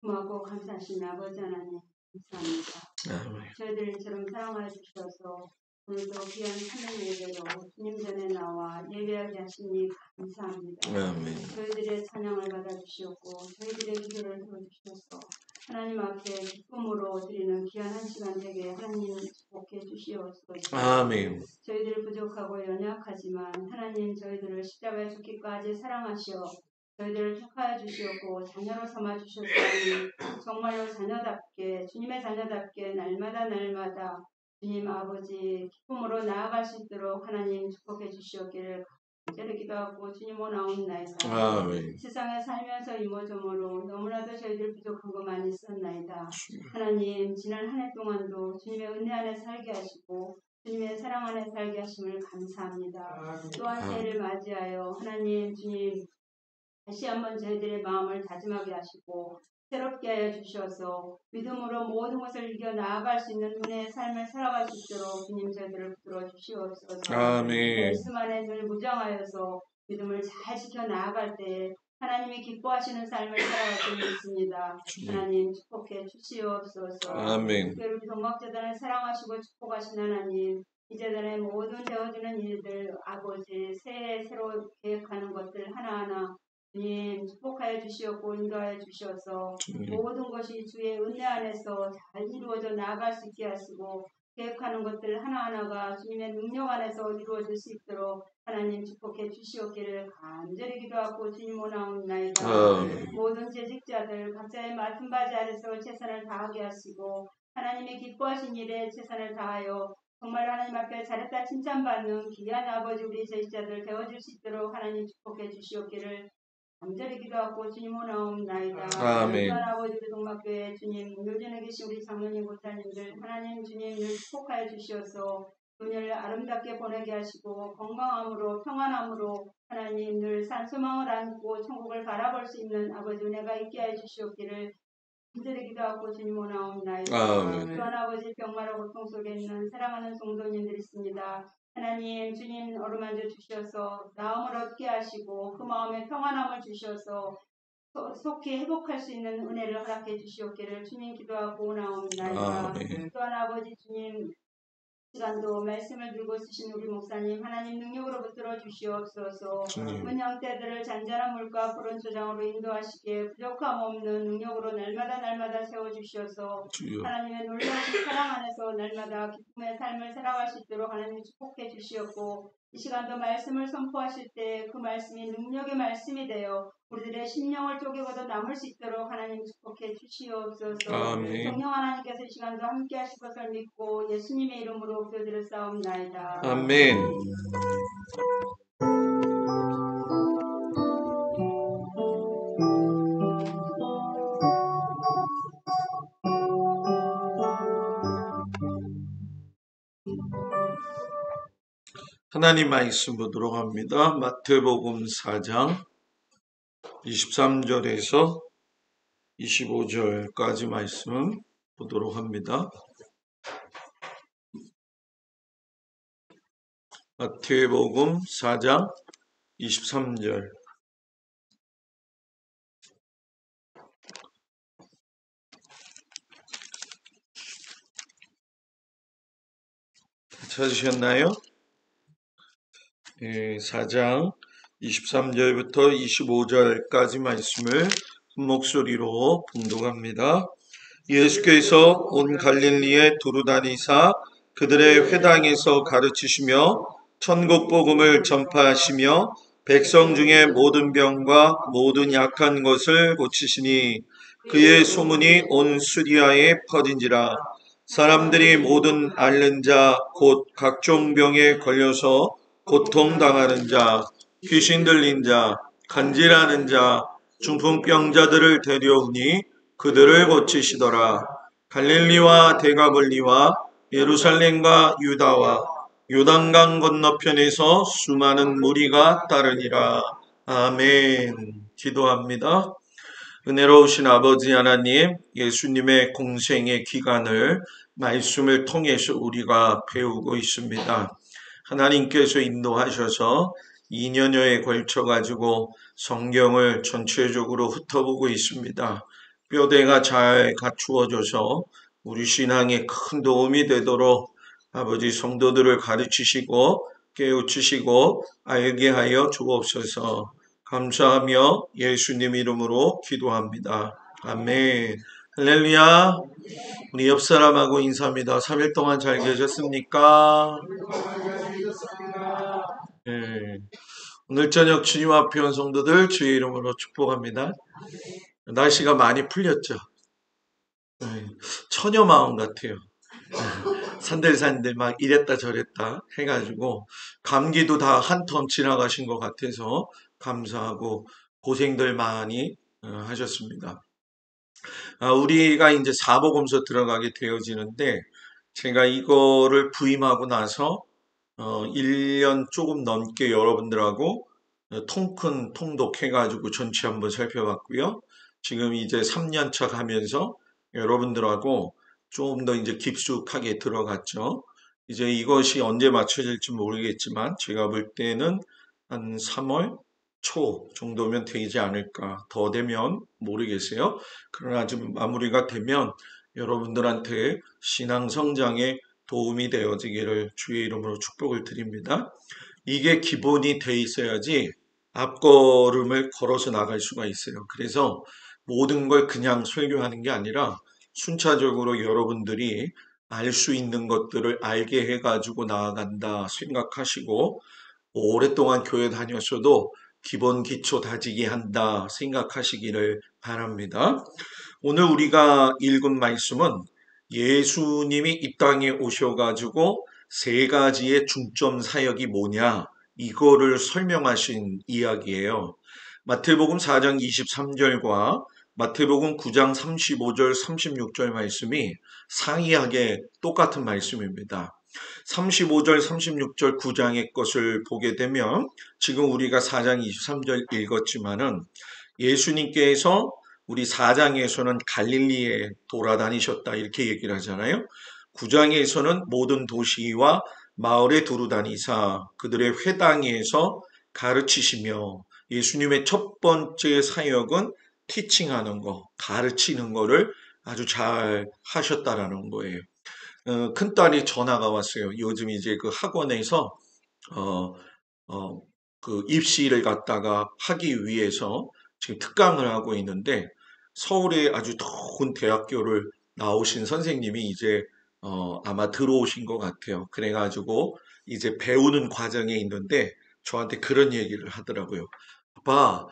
고맙고 감사하신 아버지 하나님 감사합니다. 저희들을 이처럼 사랑하여 주셔서 오늘도 귀한 하나님 예배로 주님 전에 나와 예배하게 하시니 감사합니다. 저희들의 찬양을 받아주시옵고 저희들의 기도를 들어주셔서 하나님 앞에 기쁨으로 드리는 귀한 한 시간 되게 하나님 축복해 주시옵소서. 아멘. 저희들 부족하고 연약하지만 하나님 저희들을 십자가에 죽기까지 사랑하시어 저희들을 축하해 주시옵고 자녀로 삼아 주셨사니 정말로 자녀답게 주님의 자녀답게 날마다 주님 아버지 기쁨으로 나아갈 수 있도록 하나님 축복해 주시옵기를 간절히 기도하고 주님 오나옵나이다. 세상에 살면서 이모저모로 너무나도 저희들 부족한 거 많이 있었나이다. 하나님 지난 한 해 동안도 주님의 은혜 안에 살게 하시고 주님의 사랑 안에 살게 하심을 감사합니다. 또한 새해를 맞이하여 하나님 주님 다시 한번 저희들의 마음을 다짐하게 하시고 새롭게 하여 주셔서 믿음으로 모든 것을 이겨 나아갈 수 있는 은혜의 삶을 살아갈 수 있도록 주님 저희들을 붙들어 주시옵소서. 아멘. 말씀 안에 늘 무장하여서 믿음을 잘 지켜 나아갈 때 하나님이 기뻐하시는 삶을 살아갈 수 있습니다. 하나님 축복해 주시옵소서. 아멘. 특별히 동막재단을 사랑하시고 축복하신 하나님 이 재단의 모든 되어주는 일들 아버지 새해 새로 계획하는 것들 하나하나 주님 축복하여 주시옵고 인도하여 주셔서 모든 것이 주의 은혜 안에서 잘 이루어져 나아갈 수 있게 하시고 계획하는 것들 하나하나가 주님의 능력 안에서 이루어질 수 있도록 하나님 축복해 주시옵기를 간절히 기도하고 주님 오나옵나이다. 모든 재직자들 각자의 맡은 바지 아래서 최선을 다하게 하시고 하나님의 기뻐하신 일에 최선을 다하여 정말 하나님 앞에 잘했다 칭찬받는 귀한 아버지 우리 재직자들 되어줄 수 있도록 하나님 축복해 주시옵기를 간절히 기도하고 주님 오나옵나이다. 아멘. 아버지 우리 동막교회 주님 요전에 계신 우리 장로님 목사님들 하나님 주님 늘 축복하여 주시어서 오늘 아름답게 보내게 하시고 건강함으로 평안함으로 하나님 늘 산소망을 안고 천국을 바라볼 수 있는 아버지 은혜가 있게 해 주시옵기를 간절히 기도하고 주님 오나옵나이다. 또한 아버지 병마로 고통 속에 있는 사랑하는 성도님들이 있습니다. 하나님 주님 어루만져 주셔서 마음을 얻게 하시고 그 마음에 평안함을 주셔서 속히 회복할 수 있는 은혜를 허락해 주시옵기를 주님 기도하고 나옵니다. 또한 아버지 주님 시간도 말씀을 들고 쓰신 우리 목사님 하나님 능력으로 붙들어 주시옵소서. 문양 때들을 잔잔한 물과 푸른 초장으로 인도하시기에 부족함 없는 능력으로 날마다 세워주시어서 하나님의 놀라신 사랑 안에서 날마다 기쁨의 삶을 살아갈 수 있도록 하나님 축복해 주시옵고 이 시간도 말씀을 선포하실 때 그 말씀이 능력의 말씀이 되어 우리들의 심령을 쪼개고도 남을 수 있도록 하나님 축복해 주시옵소서. 아멘. 성령 하나님께서 이 시간도 함께 하실 것을 믿고 예수님의 이름으로 기도드렸사옵나이다. 아멘. 하나님 말씀 보도록 합니다. 마태복음 4장 23절에서 25절까지 말씀 보도록 합니다. 마태복음 4장 23절 찾으셨나요? 4장 23절부터 25절까지 말씀을 큰 목소리로 봉독합니다. 예수께서 온 갈릴리에 두루다니사 그들의 회당에서 가르치시며 천국 복음을 전파하시며 백성 중에 모든 병과 모든 약한 것을 고치시니 그의 소문이 온 수리아에 퍼진지라. 사람들이 모든 앓는 자 곧 각종 병에 걸려서 고통당하는 자, 귀신 들린 자, 간질하는 자, 중풍병자들을 데려오니 그들을 고치시더라. 갈릴리와 데가볼리와 예루살렘과 유다와 요단강 건너편에서 수많은 무리가 따르니라. 아멘. 기도합니다. 은혜로우신 아버지 하나님, 예수님의 공생의 기간을 말씀을 통해서 우리가 배우고 있습니다. 하나님께서 인도하셔서 2년여에 걸쳐가지고 성경을 전체적으로 훑어보고 있습니다. 뼈대가 잘 갖추어져서 우리 신앙에 큰 도움이 되도록 아버지 성도들을 가르치시고 깨우치시고 알게 하여 주옵소서. 감사하며 예수님 이름으로 기도합니다. 아멘. 할렐루야. 우리 옆 사람하고 인사합니다. 3일 동안 잘 계셨습니까? 네. 오늘 저녁 주님 앞에 온 성도들 주의 이름으로 축복합니다. 날씨가 많이 풀렸죠. 네. 처녀 마음 같아요. 산들산들 막 이랬다 저랬다 해가지고 감기도 다 한 텀 지나가신 것 같아서 감사하고 고생들 많이 하셨습니다. 우리가 이제 사복음서 들어가게 되어지는데 제가 이거를 부임하고 나서 1년 조금 넘게 여러분들하고 통큰 통독해가지고 전체 한번 살펴봤고요. 지금 이제 3년차 가면서 여러분들하고 좀 더 이제 깊숙하게 들어갔죠. 이제 이것이 언제 맞춰질지 모르겠지만 제가 볼 때는 한 3월 초 정도면 되지 않을까. 더 되면 모르겠어요. 그러나 좀 마무리가 되면 여러분들한테 신앙 성장에 도움이 되어지기를 주의 이름으로 축복을 드립니다. 이게 기본이 돼 있어야지 앞걸음을 걸어서 나갈 수가 있어요. 그래서 모든 걸 그냥 설교하는 게 아니라 순차적으로 여러분들이 알 수 있는 것들을 알게 해가지고 나아간다 생각하시고 오랫동안 교회 다녔어도 기본 기초 다지기 한다 생각하시기를 바랍니다. 오늘 우리가 읽은 말씀은 예수님이 이 땅에 오셔가지고 세 가지의 중점 사역이 뭐냐 이거를 설명하신 이야기예요. 마태복음 4장 23절과 마태복음 9장 35절 36절 말씀이 상이하게 똑같은 말씀입니다. 35절 36절 9장의 것을 보게 되면 지금 우리가 4장 23절 읽었지만은 예수님께서 우리 4장에서는 갈릴리에 돌아다니셨다 이렇게 얘기를 하잖아요. 9장에서는 모든 도시와 마을에 두루 다니사 그들의 회당에서 가르치시며 예수님의 첫 번째 사역은 티칭하는 거, 가르치는 거를 아주 잘 하셨다라는 거예요. 큰딸이 전화가 왔어요. 요즘 이제 그 학원에서 어, 그 입시를 갖다가 하기 위해서 지금 특강을 하고 있는데 서울에 아주 좋은 대학교를 나오신 선생님이 이제 아마 들어오신 것 같아요. 그래가지고 이제 배우는 과정에 있는데 저한테 그런 얘기를 하더라고요. 아빠,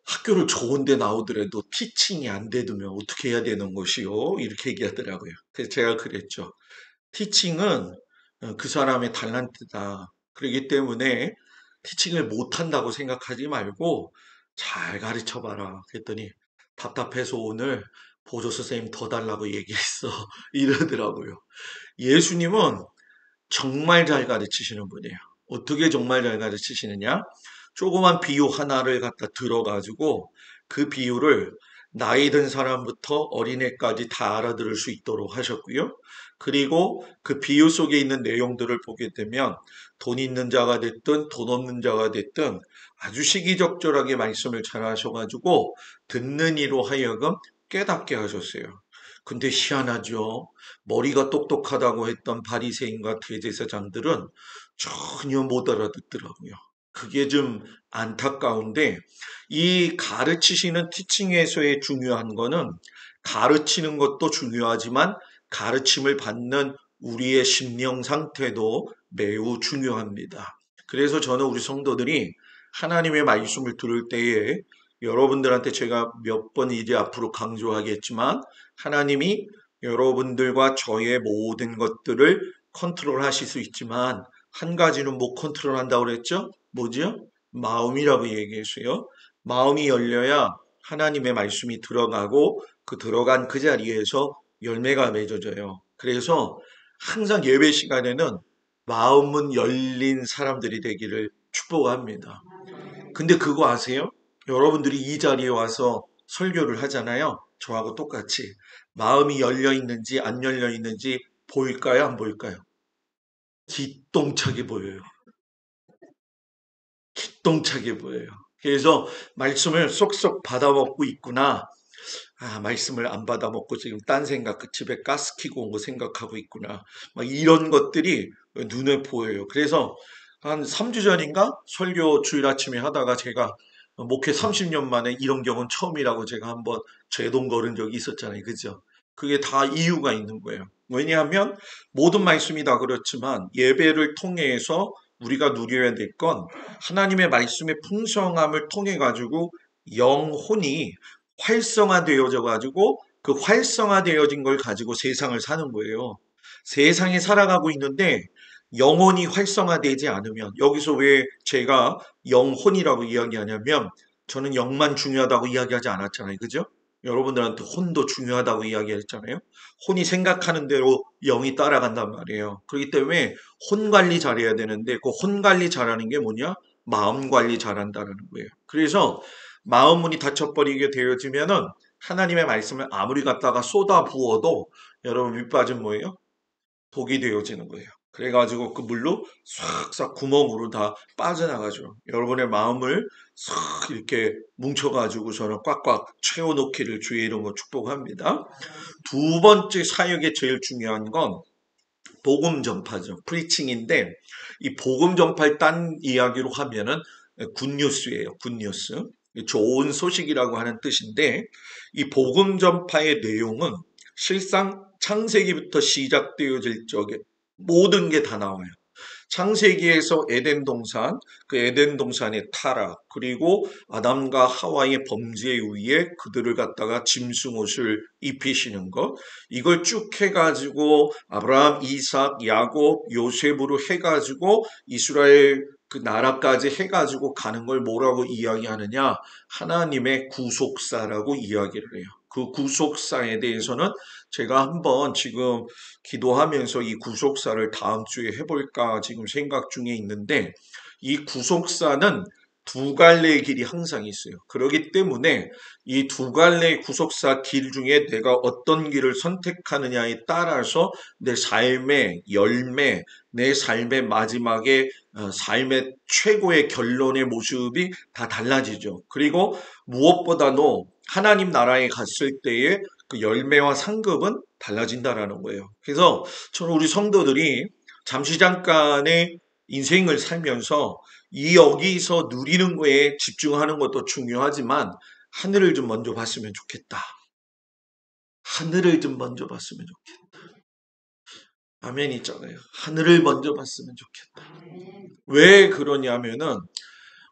학교를 좋은데 나오더라도 티칭이 안 되면 어떻게 해야 되는 것이요? 이렇게 얘기하더라고요. 그래서 제가 그랬죠. 티칭은 그 사람의 달란트다. 그렇기 때문에 티칭을 못한다고 생각하지 말고 잘 가르쳐 봐라. 그랬더니 답답해서 오늘 보조 선생님 더 달라고 얘기했어. 이러더라고요. 예수님은 정말 잘 가르치시는 분이에요. 어떻게 정말 잘 가르치시느냐? 조그만 비유 하나를 갖다 들어가지고 그 비유를 나이 든 사람부터 어린애까지 다 알아들을 수 있도록 하셨고요. 그리고 그 비유 속에 있는 내용들을 보게 되면 돈 있는 자가 됐든 돈 없는 자가 됐든 아주 시기적절하게 말씀을 잘 하셔가지고 듣는 이로 하여금 깨닫게 하셨어요. 근데 희한하죠. 머리가 똑똑하다고 했던 바리새인과 대제사장들은 전혀 못 알아듣더라고요. 그게 좀 안타까운데 이 가르치시는 티칭에서의 중요한 거는 가르치는 것도 중요하지만 가르침을 받는 우리의 심령 상태도 매우 중요합니다. 그래서 저는 우리 성도들이 하나님의 말씀을 들을 때에 여러분들한테 제가 몇 번 이제 앞으로 강조하겠지만 하나님이 여러분들과 저의 모든 것들을 컨트롤 하실 수 있지만 한 가지는 못 컨트롤 한다고 그랬죠? 뭐죠? 마음이라고 얘기했어요. 마음이 열려야 하나님의 말씀이 들어가고 그 들어간 그 자리에서 열매가 맺어져요. 그래서 항상 예배 시간에는 마음은 열린 사람들이 되기를 축복합니다. 근데 그거 아세요? 여러분들이 이 자리에 와서 설교를 하잖아요. 저하고 똑같이. 마음이 열려 있는지 안 열려 있는지 보일까요? 안 보일까요? 기똥차게 보여요. 기똥차게 보여요. 그래서 말씀을 쏙쏙 받아먹고 있구나. 말씀을 안 받아 먹고 지금 딴 생각, 그 집에 가스 켜고 온 거 생각하고 있구나. 막 이런 것들이 눈에 보여요. 그래서 한 3주 전인가 설교 주일 아침에 하다가 제가 목회 30년 만에 이런 경우는 처음이라고 제가 한번 제동 걸은 적이 있었잖아요. 그죠? 그게 다 이유가 있는 거예요. 왜냐하면 모든 말씀이 다 그렇지만 예배를 통해서 우리가 누려야 될 건 하나님의 말씀의 풍성함을 통해 가지고 영혼이 활성화되어져 가지고 그 활성화되어진 걸 가지고 세상을 사는 거예요. 세상에 살아가고 있는데 영혼이 활성화되지 않으면, 여기서 왜 제가 영혼이라고 이야기하냐면 저는 영만 중요하다고 이야기하지 않았잖아요. 그죠? 여러분들한테 혼도 중요하다고 이야기했잖아요. 혼이 생각하는 대로 영이 따라간단 말이에요. 그렇기 때문에 혼 관리 잘해야 되는데 그 혼 관리 잘하는 게 뭐냐? 마음 관리 잘한다는 거예요. 그래서 마음 문이 닫혀버리게 되어지면은 하나님의 말씀을 아무리 갖다가 쏟아 부어도 여러분 밑빠진 뭐예요? 독이 되어지는 거예요. 그래가지고 그 물로 싹싹 구멍으로 다 빠져나가죠. 여러분의 마음을 싹 이렇게 뭉쳐가지고 저는 꽉꽉 채워놓기를 주의 이름으로 축복합니다. 두 번째 사역의 제일 중요한 건 복음 전파죠. 프리칭인데 이 복음 전파를 딴 이야기로 하면은 굿뉴스예요. 굿뉴스. 좋은 소식이라고 하는 뜻인데 이 복음 전파의 내용은 실상 창세기부터 시작되어질 적에 모든 게 다 나와요. 창세기에서 에덴 동산, 그 에덴 동산의 타락, 그리고 아담과 하와의 범죄에 의해 그들을 갖다가 짐승옷을 입히시는 것, 이걸 쭉 해가지고 아브라함, 이삭, 야곱, 요셉으로 해가지고 이스라엘 그 나라까지 해가지고 가는 걸 뭐라고 이야기하느냐? 하나님의 구속사라고 이야기를 해요. 그 구속사에 대해서는 제가 한번 지금 기도하면서 이 구속사를 다음 주에 해볼까 지금 생각 중에 있는데, 이 구속사는 두 갈래의 길이 항상 있어요. 그렇기 때문에 이 두 갈래의 구속사 길 중에 내가 어떤 길을 선택하느냐에 따라서 내 삶의 열매, 내 삶의 마지막에 삶의 최고의 결론의 모습이 다 달라지죠. 그리고 무엇보다도 하나님 나라에 갔을 때의 그 열매와 상급은 달라진다라는 거예요. 그래서 저는 우리 성도들이 잠시 잠깐의 인생을 살면서 이 여기서 누리는 거에 집중하는 것도 중요하지만 하늘을 좀 먼저 봤으면 좋겠다. 하늘을 좀 먼저 봤으면 좋겠다. 아멘 있잖아요. 하늘을 먼저 봤으면 좋겠다. 왜 그러냐면은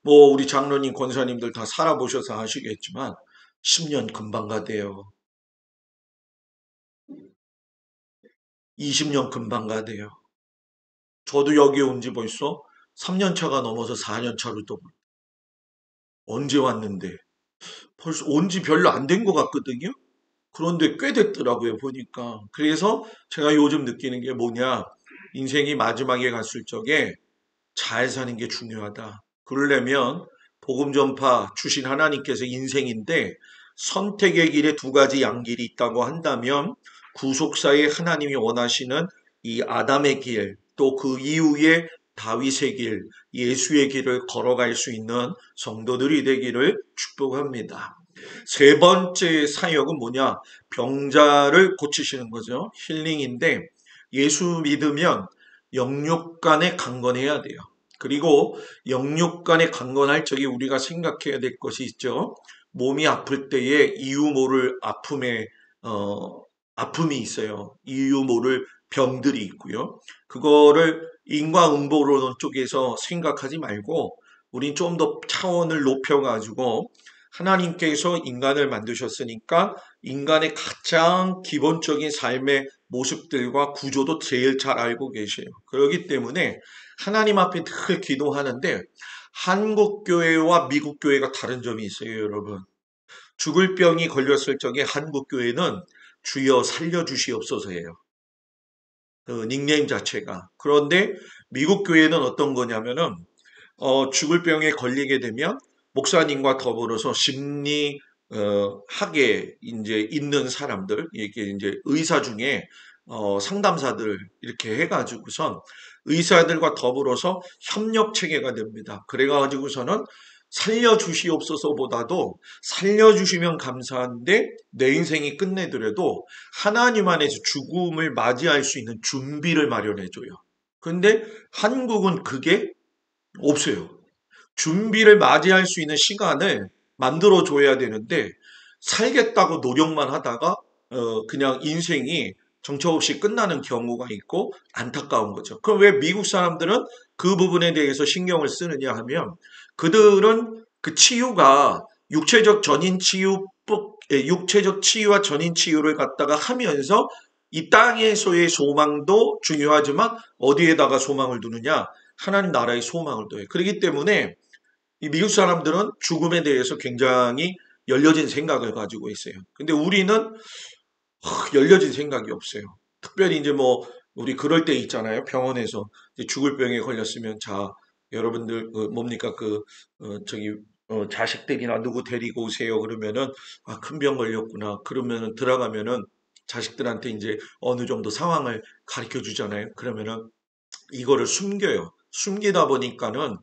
뭐 우리 장로님, 권사님들 다 살아보셔서 아시겠지만 10년 금방 가대요. 20년 금방 가대요. 저도 여기 온 지 벌써 3년 차가 넘어서 4년 차로 또 언제 왔는데 벌써 온 지 별로 안 된 것 같거든요. 그런데 꽤 됐더라고요, 보니까. 그래서 제가 요즘 느끼는 게 뭐냐. 인생이 마지막에 갔을 적에 잘 사는 게 중요하다. 그러려면 복음 전파 주신 하나님께서 인생인데 선택의 길에 두 가지 양길이 있다고 한다면 구속사에 하나님이 원하시는 이 아담의 길, 또 그 이후에 다윗의 길, 예수의 길을 걸어갈 수 있는 성도들이 되기를 축복합니다. 세 번째 사역은 뭐냐? 병자를 고치시는 거죠. 힐링인데 예수 믿으면 영육간에 강건해야 돼요. 그리고 영육간에 강건할 적에 우리가 생각해야 될 것이 있죠. 몸이 아플 때에 이유 모를 아픔이 있어요. 이유 모를 병들이 있고요. 그거를 인과응보론 쪽에서 생각하지 말고 우린 좀 더 차원을 높여가지고 하나님께서 인간을 만드셨으니까 인간의 가장 기본적인 삶의 모습들과 구조도 제일 잘 알고 계세요. 그렇기 때문에 하나님 앞에 늘 기도하는데 한국 교회와 미국 교회가 다른 점이 있어요, 여러분. 죽을 병이 걸렸을 적에 한국 교회는 주여 살려주시옵소서예요. 그 닉네임 자체가. 그런데 미국 교회는 어떤 거냐면은 죽을 병에 걸리게 되면 목사님과 더불어서 심리 학에 이제 있는 사람들, 이게 이제 의사 중에 상담사들 이렇게 해가지고선 의사들과 더불어서 협력 체계가 됩니다. 그래가지고서는 살려주시옵소서보다도 살려주시면 감사한데 내 인생이 끝내더라도 하나님 안에서 죽음을 맞이할 수 있는 준비를 마련해줘요. 근데 한국은 그게 없어요. 준비를 맞이할 수 있는 시간을 만들어줘야 되는데 살겠다고 노력만 하다가 그냥 인생이 정처 없이 끝나는 경우가 있고 안타까운 거죠. 그럼 왜 미국 사람들은 그 부분에 대해서 신경을 쓰느냐 하면 그들은 그 치유가 육체적 전인 치유, 육체적 치유와 전인 치유를 갖다가 하면서 이 땅에서의 소망도 중요하지만 어디에다가 소망을 두느냐? 하나님 나라의 소망을 둬요. 그렇기 때문에 이 미국 사람들은 죽음에 대해서 굉장히 열려진 생각을 가지고 있어요. 근데 우리는 열려진 생각이 없어요. 특별히 이제 뭐 우리 그럴 때 있잖아요. 병원에서 이제 죽을 병에 걸렸으면 자 여러분들 뭡니까 자식들이나 누구 데리고 오세요. 그러면은 큰 병 걸렸구나. 그러면은 들어가면은 자식들한테 이제 어느 정도 상황을 가르쳐 주잖아요. 그러면은 이거를 숨겨요. 숨기다 보니까는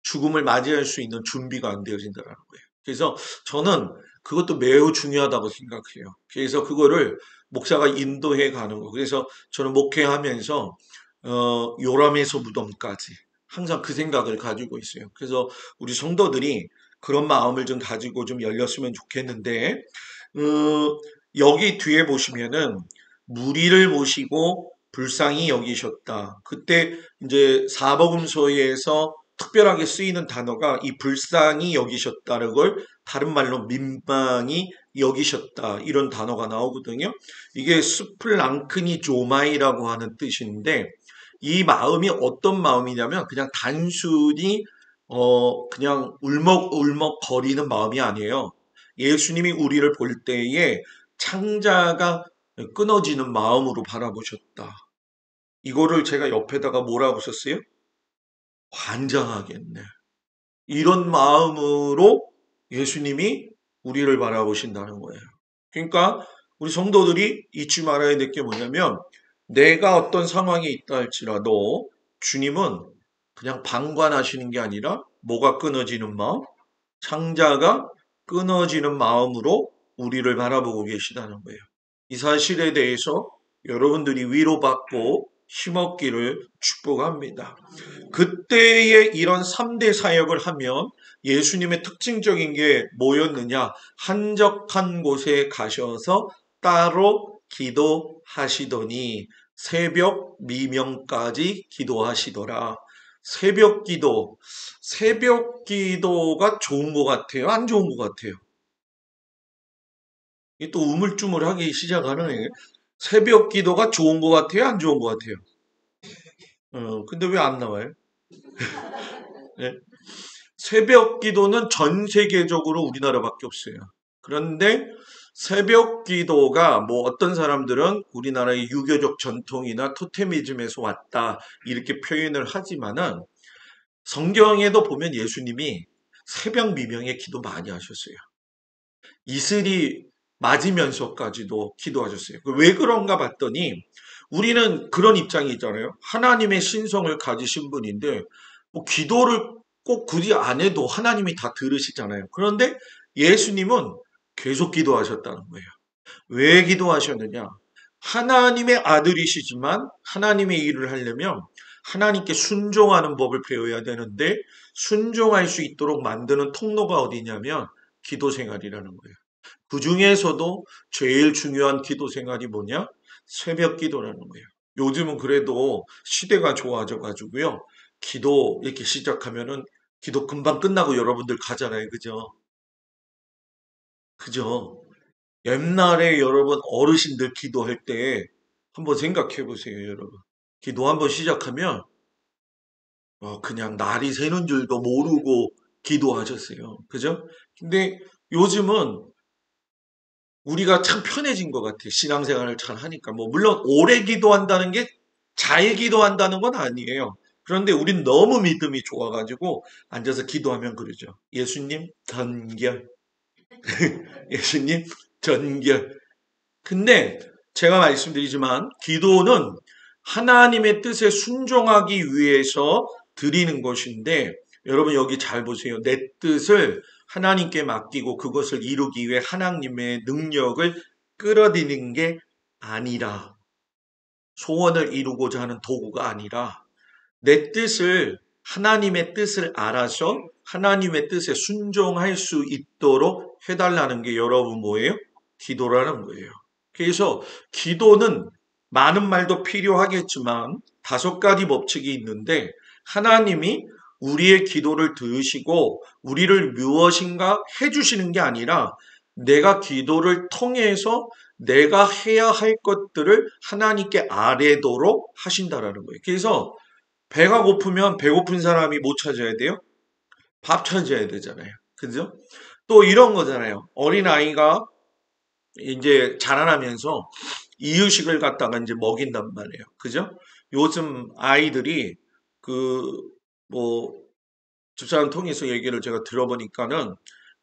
죽음을 맞이할 수 있는 준비가 안 되어진다는 거예요. 그래서 저는 그것도 매우 중요하다고 생각해요. 그래서 그거를 목사가 인도해 가는 거. 그래서 저는 목회하면서 요람에서 무덤까지 항상 그 생각을 가지고 있어요. 그래서 우리 성도들이 그런 마음을 좀 가지고 좀 열렸으면 좋겠는데 여기 뒤에 보시면은 무리를 모시고 불쌍히 여기셨다. 그때 이제 사복음서에서 특별하게 쓰이는 단어가 이 불쌍히 여기셨다는 걸 다른 말로 민망히 여기셨다 이런 단어가 나오거든요. 이게 스플랑크니 조마이라고 하는 뜻인데 이 마음이 어떤 마음이냐면 그냥 단순히 그냥 울먹울먹 거리는 마음이 아니에요. 예수님이 우리를 볼 때에 창자가 끊어지는 마음으로 바라보셨다. 이거를 제가 옆에다가 뭐라고 썼어요? 환장하겠네. 이런 마음으로 예수님이 우리를 바라보신다는 거예요. 그러니까 우리 성도들이 잊지 말아야 될 게 뭐냐면 내가 어떤 상황에 있다 할지라도 주님은 그냥 방관하시는 게 아니라 뭐가 끊어지는 마음? 창자가 끊어지는 마음으로 우리를 바라보고 계시다는 거예요. 이 사실에 대해서 여러분들이 위로받고 힘없기를 축복합니다. 그때에 이런 3대 사역을 하면 예수님의 특징적인 게 뭐였느냐? 한적한 곳에 가셔서 따로 기도하시더니 새벽 미명까지 기도하시더라. 새벽 기도가 좋은 것 같아요? 안 좋은 것 같아요? 이게 또 우물쭈물하기 시작하는 새벽 기도가 좋은 것 같아요? 안 좋은 것 같아요? 근데 왜 안 나와요? 네? 새벽 기도는 전 세계적으로 우리나라밖에 없어요. 그런데 새벽 기도가 뭐 어떤 사람들은 우리나라의 유교적 전통이나 토테미즘에서 왔다 이렇게 표현을 하지만은 성경에도 보면 예수님이 새벽 미명에 기도 많이 하셨어요. 이슬이 맞으면서까지도 기도하셨어요. 왜 그런가 봤더니 우리는 그런 입장이 있잖아요. 하나님의 신성을 가지신 분인데 뭐 기도를 꼭 굳이 안 해도 하나님이 다 들으시잖아요. 그런데 예수님은 계속 기도하셨다는 거예요. 왜 기도하셨느냐? 하나님의 아들이시지만 하나님의 일을 하려면 하나님께 순종하는 법을 배워야 되는데 순종할 수 있도록 만드는 통로가 어디냐면 기도 생활이라는 거예요. 그 중에서도 제일 중요한 기도 생활이 뭐냐? 새벽 기도라는 거예요. 요즘은 그래도 시대가 좋아져 가지고요. 기도 이렇게 시작하면은 기도 금방 끝나고 여러분들 가잖아요. 그죠? 그죠? 옛날에 여러분 어르신들 기도할 때 한번 생각해 보세요, 여러분. 기도 한번 시작하면 그냥 날이 새는 줄도 모르고 기도하셨어요. 그죠? 근데 요즘은 우리가 참 편해진 것 같아요. 신앙생활을 잘 하니까. 뭐 물론 오래 기도한다는 게 잘 기도한다는 건 아니에요. 그런데 우린 너무 믿음이 좋아가지고 앉아서 기도하면 그러죠. 예수님 전결. 예수님 전결. 근데 제가 말씀드리지만 기도는 하나님의 뜻에 순종하기 위해서 드리는 것인데 여러분 여기 잘 보세요. 내 뜻을 하나님께 맡기고 그것을 이루기 위해 하나님의 능력을 끌어들이는 게 아니라, 소원을 이루고자 하는 도구가 아니라, 내 뜻을, 하나님의 뜻을 알아서 하나님의 뜻에 순종할 수 있도록 해달라는 게 여러분 뭐예요? 기도라는 거예요. 그래서 기도는 많은 말도 필요하겠지만 5가지 법칙이 있는데, 하나님이 우리의 기도를 들으시고 우리를 무엇인가 해주시는 게 아니라 내가 기도를 통해서 내가 해야 할 것들을 하나님께 아뢰도록 하신다라는 거예요. 그래서 배가 고프면 배고픈 사람이 뭐 찾아야 돼요? 밥 찾아야 되잖아요. 그죠? 또 이런 거잖아요. 어린아이가 이제 자라나면서 이유식을 갖다가 이제 먹인단 말이에요. 그죠? 요즘 아이들이 집사람 통해서 얘기를 제가 들어보니까는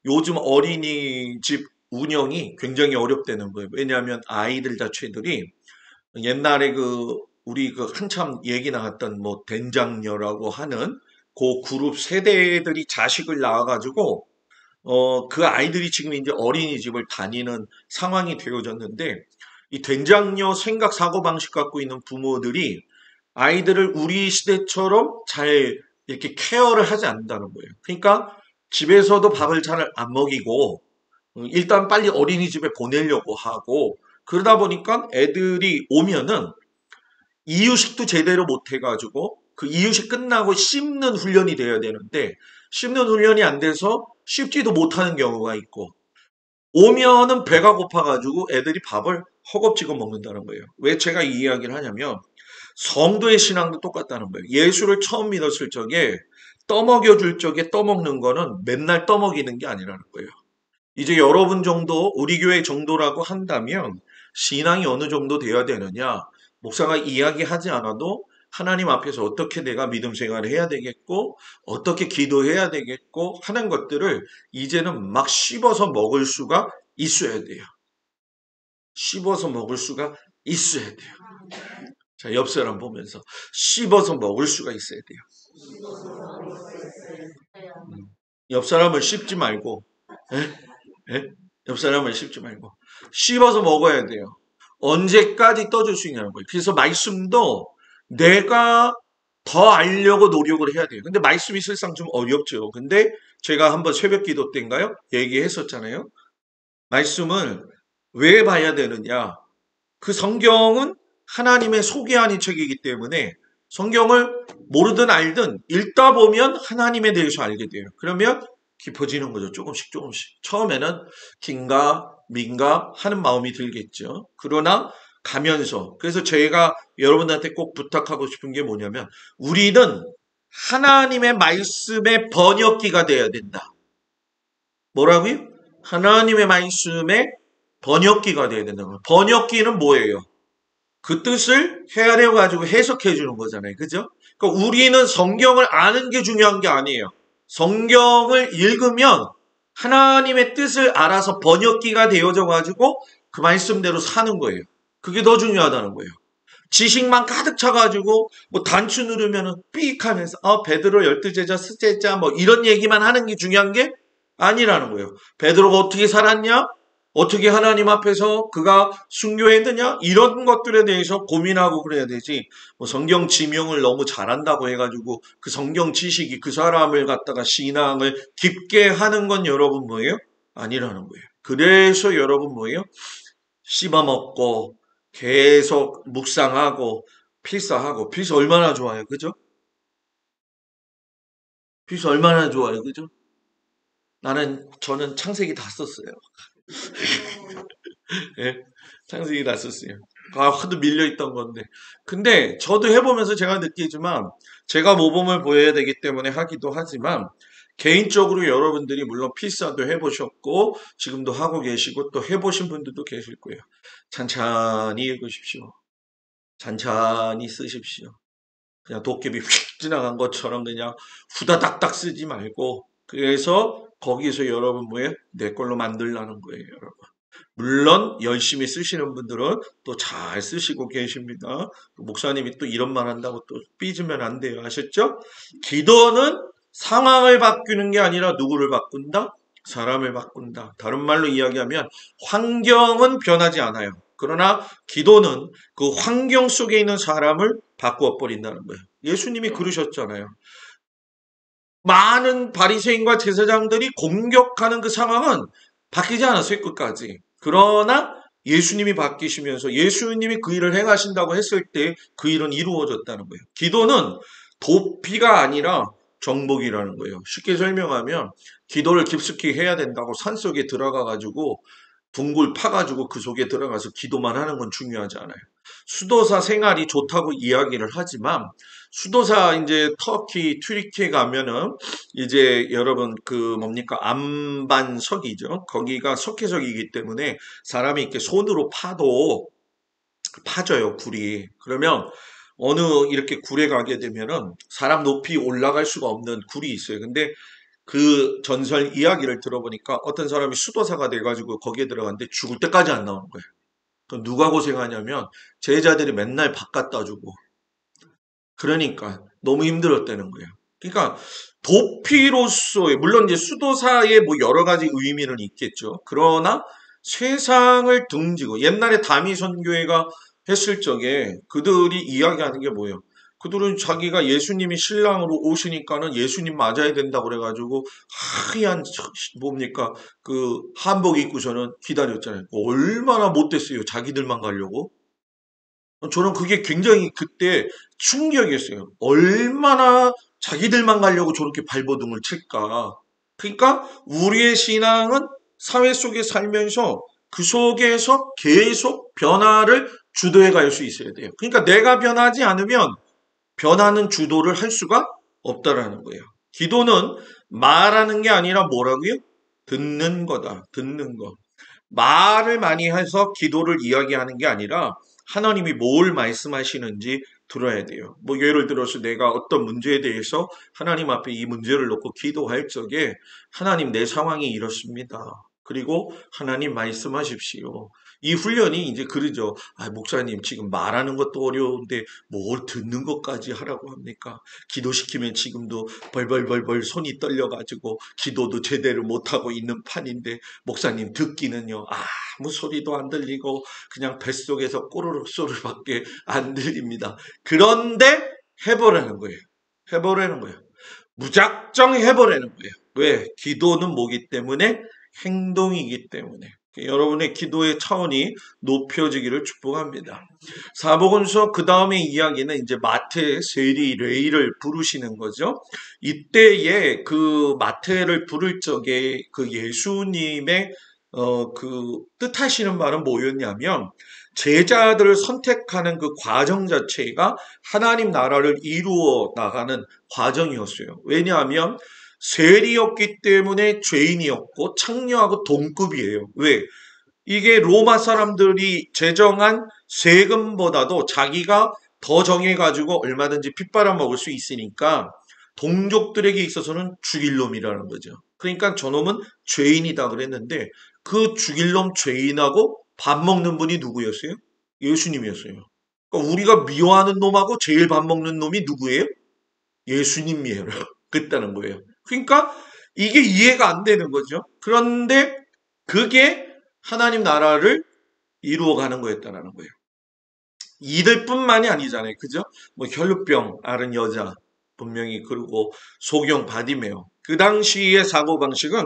요즘 어린이집 운영이 굉장히 어렵다는 거예요. 왜냐하면 아이들 자체들이 옛날에 우리 한참 얘기 나왔던 된장녀라고 하는 그 그룹 세대들이 자식을 낳아가지고 그 아이들이 지금 이제 어린이집을 다니는 상황이 되어졌는데, 이 된장녀 생각 사고방식 갖고 있는 부모들이 아이들을 우리 시대처럼 잘 이렇게 케어를 하지 않는다는 거예요. 그러니까 집에서도 밥을 잘 안 먹이고 일단 빨리 어린이집에 보내려고 하고, 그러다 보니까 애들이 오면은 이유식도 제대로 못 해가지고 그 이유식 끝나고 씹는 훈련이 돼야 되는데 씹는 훈련이 안 돼서 씹지도 못하는 경우가 있고, 오면은 배가 고파가지고 애들이 밥을 허겁지겁 먹는다는 거예요. 왜 제가 이 이야기를 하냐면 성도의 신앙도 똑같다는 거예요. 예수를 처음 믿었을 적에 떠먹여줄 적에 떠먹는 거는 맨날 떠먹이는 게 아니라는 거예요. 이제 여러분 정도, 우리 교회 정도라고 한다면 신앙이 어느 정도 돼야 되느냐? 목사가 이야기하지 않아도 하나님 앞에서 어떻게 내가 믿음 생활을 해야 되겠고, 어떻게 기도해야 되겠고 하는 것들을 이제는 막 씹어서 먹을 수가 있어야 돼요. 씹어서 먹을 수가 있어야 돼요. 자, 옆 사람 보면서 씹어서 먹을 수가 있어야 돼요. 옆 사람을 씹지 말고, 옆 사람을 씹지 말고 씹어서 먹어야 돼요. 언제까지 떠줄 수 있냐는 거예요. 그래서 말씀도 내가 더 알려고 노력을 해야 돼요. 근데 말씀이 실상 좀 어렵죠. 근데 제가 한번 새벽 기도 때인가요? 얘기했었잖아요. 말씀을 왜 봐야 되느냐? 그 성경은 하나님의 소개하는 책이기 때문에 성경을 모르든 알든 읽다 보면 하나님에 대해서 알게 돼요. 그러면 깊어지는 거죠. 조금씩 조금씩. 처음에는 긴가 민가 하는 마음이 들겠죠. 그러나 가면서, 그래서 저희가 여러분들한테 꼭 부탁하고 싶은 게 뭐냐면 우리는 하나님의 말씀의 번역기가 돼야 된다. 뭐라고요? 하나님의 말씀의 번역기가 돼야 된다는 거예요. 번역기는 뭐예요? 그 뜻을 헤아려 가지고 해석해 주는 거잖아요. 그죠? 그러니까 우리는 성경을 아는 게 중요한 게 아니에요. 성경을 읽으면 하나님의 뜻을 알아서 번역기가 되어져 가지고 그 말씀대로 사는 거예요. 그게 더 중요하다는 거예요. 지식만 가득 차가지고 단추 누르면은 삑 하면서 베드로 12제자 스제자 이런 얘기만 하는 게 중요한 게 아니라는 거예요. 베드로가 어떻게 살았냐? 어떻게 하나님 앞에서 그가 순교했느냐? 이런 것들에 대해서 고민하고 그래야 되지. 성경 지명을 너무 잘한다고 해가지고 그 성경 지식이 그 사람을 갖다가 신앙을 깊게 하는 건 여러분 뭐예요? 아니라는 거예요. 그래서 여러분 뭐예요? 씹어먹고 계속 묵상하고 필사하고. 필사 얼마나 좋아요. 그죠? 필사 얼마나 좋아요. 그죠? 저는 창세기 다 썼어요. 예, 창세기 다 썼어요. 하도 밀려있던 건데. 근데 저도 해보면서 제가 느끼지만 제가 모범을 보여야 되기 때문에 하기도 하지만 개인적으로 여러분들이 물론 필사도 해보셨고 지금도 하고 계시고 또 해보신 분들도 계실 거예요. 찬찬히 읽으십시오. 찬찬히 쓰십시오. 그냥 도깨비 휙 지나간 것처럼 그냥 후다닥닥 쓰지 말고, 그래서 거기서 여러분 뭐예요? 내 걸로 만들라는 거예요, 여러분. 물론 열심히 쓰시는 분들은 또 잘 쓰시고 계십니다. 목사님이 또 이런 말 한다고 또 삐지면 안 돼요. 아셨죠? 기도는 상황을 바꾸는 게 아니라 누구를 바꾼다? 사람을 바꾼다. 다른 말로 이야기하면 환경은 변하지 않아요. 그러나 기도는 그 환경 속에 있는 사람을 바꾸어 버린다는 거예요. 예수님이 그러셨잖아요. 많은 바리새인과 제사장들이 공격하는 그 상황은 바뀌지 않았어요, 끝까지. 그러나 예수님이 바뀌시면서 예수님이 그 일을 행하신다고 했을 때 그 일은 이루어졌다는 거예요. 기도는 도피가 아니라 정복이라는 거예요. 쉽게 설명하면 기도를 깊숙이 해야 된다고 산속에 들어가가지고 둥굴 파가지고 그 속에 들어가서 기도만 하는 건 중요하지 않아요. 수도사 생활이 좋다고 이야기를 하지만 수도사 이제 터키, 튀르키에 가면은 이제 여러분 그 뭡니까 안반석이죠. 거기가 석회석이기 때문에 사람이 이렇게 손으로 파도 파져요, 굴이. 그러면 어느 이렇게 굴에 가게 되면은 사람 높이 올라갈 수가 없는 굴이 있어요. 근데 그 전설 이야기를 들어보니까 어떤 사람이 수도사가 돼가지고 거기에 들어갔는데 죽을 때까지 안 나오는 거예요. 그럼 누가 고생하냐면 제자들이 맨날 밥 갖다 주고 그러니까 너무 힘들었다는 거예요. 그러니까 도피로서의 물론 이제 수도사의 뭐 여러 가지 의미는 있겠죠. 그러나 세상을 등지고 옛날에 다미 선교회가 했을 적에 그들이 이야기하는 게 뭐예요? 그들은 자기가 예수님이 신랑으로 오시니까는 예수님 맞아야 된다 그래가지고 하얀 뭡니까 그 한복 입고서는 기다렸잖아요. 얼마나 못됐어요. 자기들만 가려고. 저는 그게 굉장히 그때 충격이었어요. 얼마나 자기들만 가려고 저렇게 발버둥을 칠까. 그러니까 우리의 신앙은 사회 속에 살면서 그 속에서 계속 변화를 주도해 갈 수 있어야 돼요. 그러니까 내가 변하지 않으면 변하는 주도를 할 수가 없다라는 거예요. 기도는 말하는 게 아니라 뭐라고요? 듣는 거다. 듣는 거. 말을 많이 해서 기도를 이야기하는 게 아니라 하나님이 뭘 말씀하시는지 들어야 돼요. 뭐 예를 들어서 내가 어떤 문제에 대해서 하나님 앞에 이 문제를 놓고 기도할 적에 하나님 내 상황이 이렇습니다. 그리고 하나님 말씀하십시오. 이 훈련이 이제 그러죠. 아, 목사님 지금 말하는 것도 어려운데 뭘 듣는 것까지 하라고 합니까? 기도시키면 지금도 벌벌벌벌 손이 떨려가지고 기도도 제대로 못하고 있는 판인데 목사님 듣기는요. 아무 소리도 안 들리고 그냥 뱃속에서 꼬르륵 소리밖에 안 들립니다. 그런데 해보라는 거예요. 해보라는 거예요. 무작정 해보라는 거예요. 왜? 기도는 뭐기 때문에? 행동이기 때문에. 여러분의 기도의 차원이 높여지기를 축복합니다. 사복음서 그 다음에 이야기는 이제 마태, 세리, 레이를 부르시는 거죠. 이때에 그 마태를 부를 적에 그 예수님의 그 뜻하시는 말은 뭐였냐면 제자들을 선택하는 그 과정 자체가 하나님 나라를 이루어 나가는 과정이었어요. 왜냐하면 세리였기 때문에 죄인이었고 창녀하고 동급이에요. 왜? 이게 로마 사람들이 제정한 세금보다도 자기가 더 정해가지고 얼마든지 핏바람 먹을 수 있으니까 동족들에게 있어서는 죽일 놈이라는 거죠. 그러니까 저놈은 죄인이다 그랬는데 그 죽일 놈 죄인하고 밥 먹는 분이 누구였어요? 예수님이었어요. 그러니까 우리가 미워하는 놈하고 제일 밥 먹는 놈이 누구예요? 예수님이에요. 그랬다는 거예요. 그러니까 이게 이해가 안 되는 거죠. 그런데 그게 하나님 나라를 이루어가는 거였다는 거예요. 이들뿐만이 아니잖아요. 그죠? 뭐 혈루병 앓은 여자 분명히 그리고 소경 바디메오. 그 당시의 사고방식은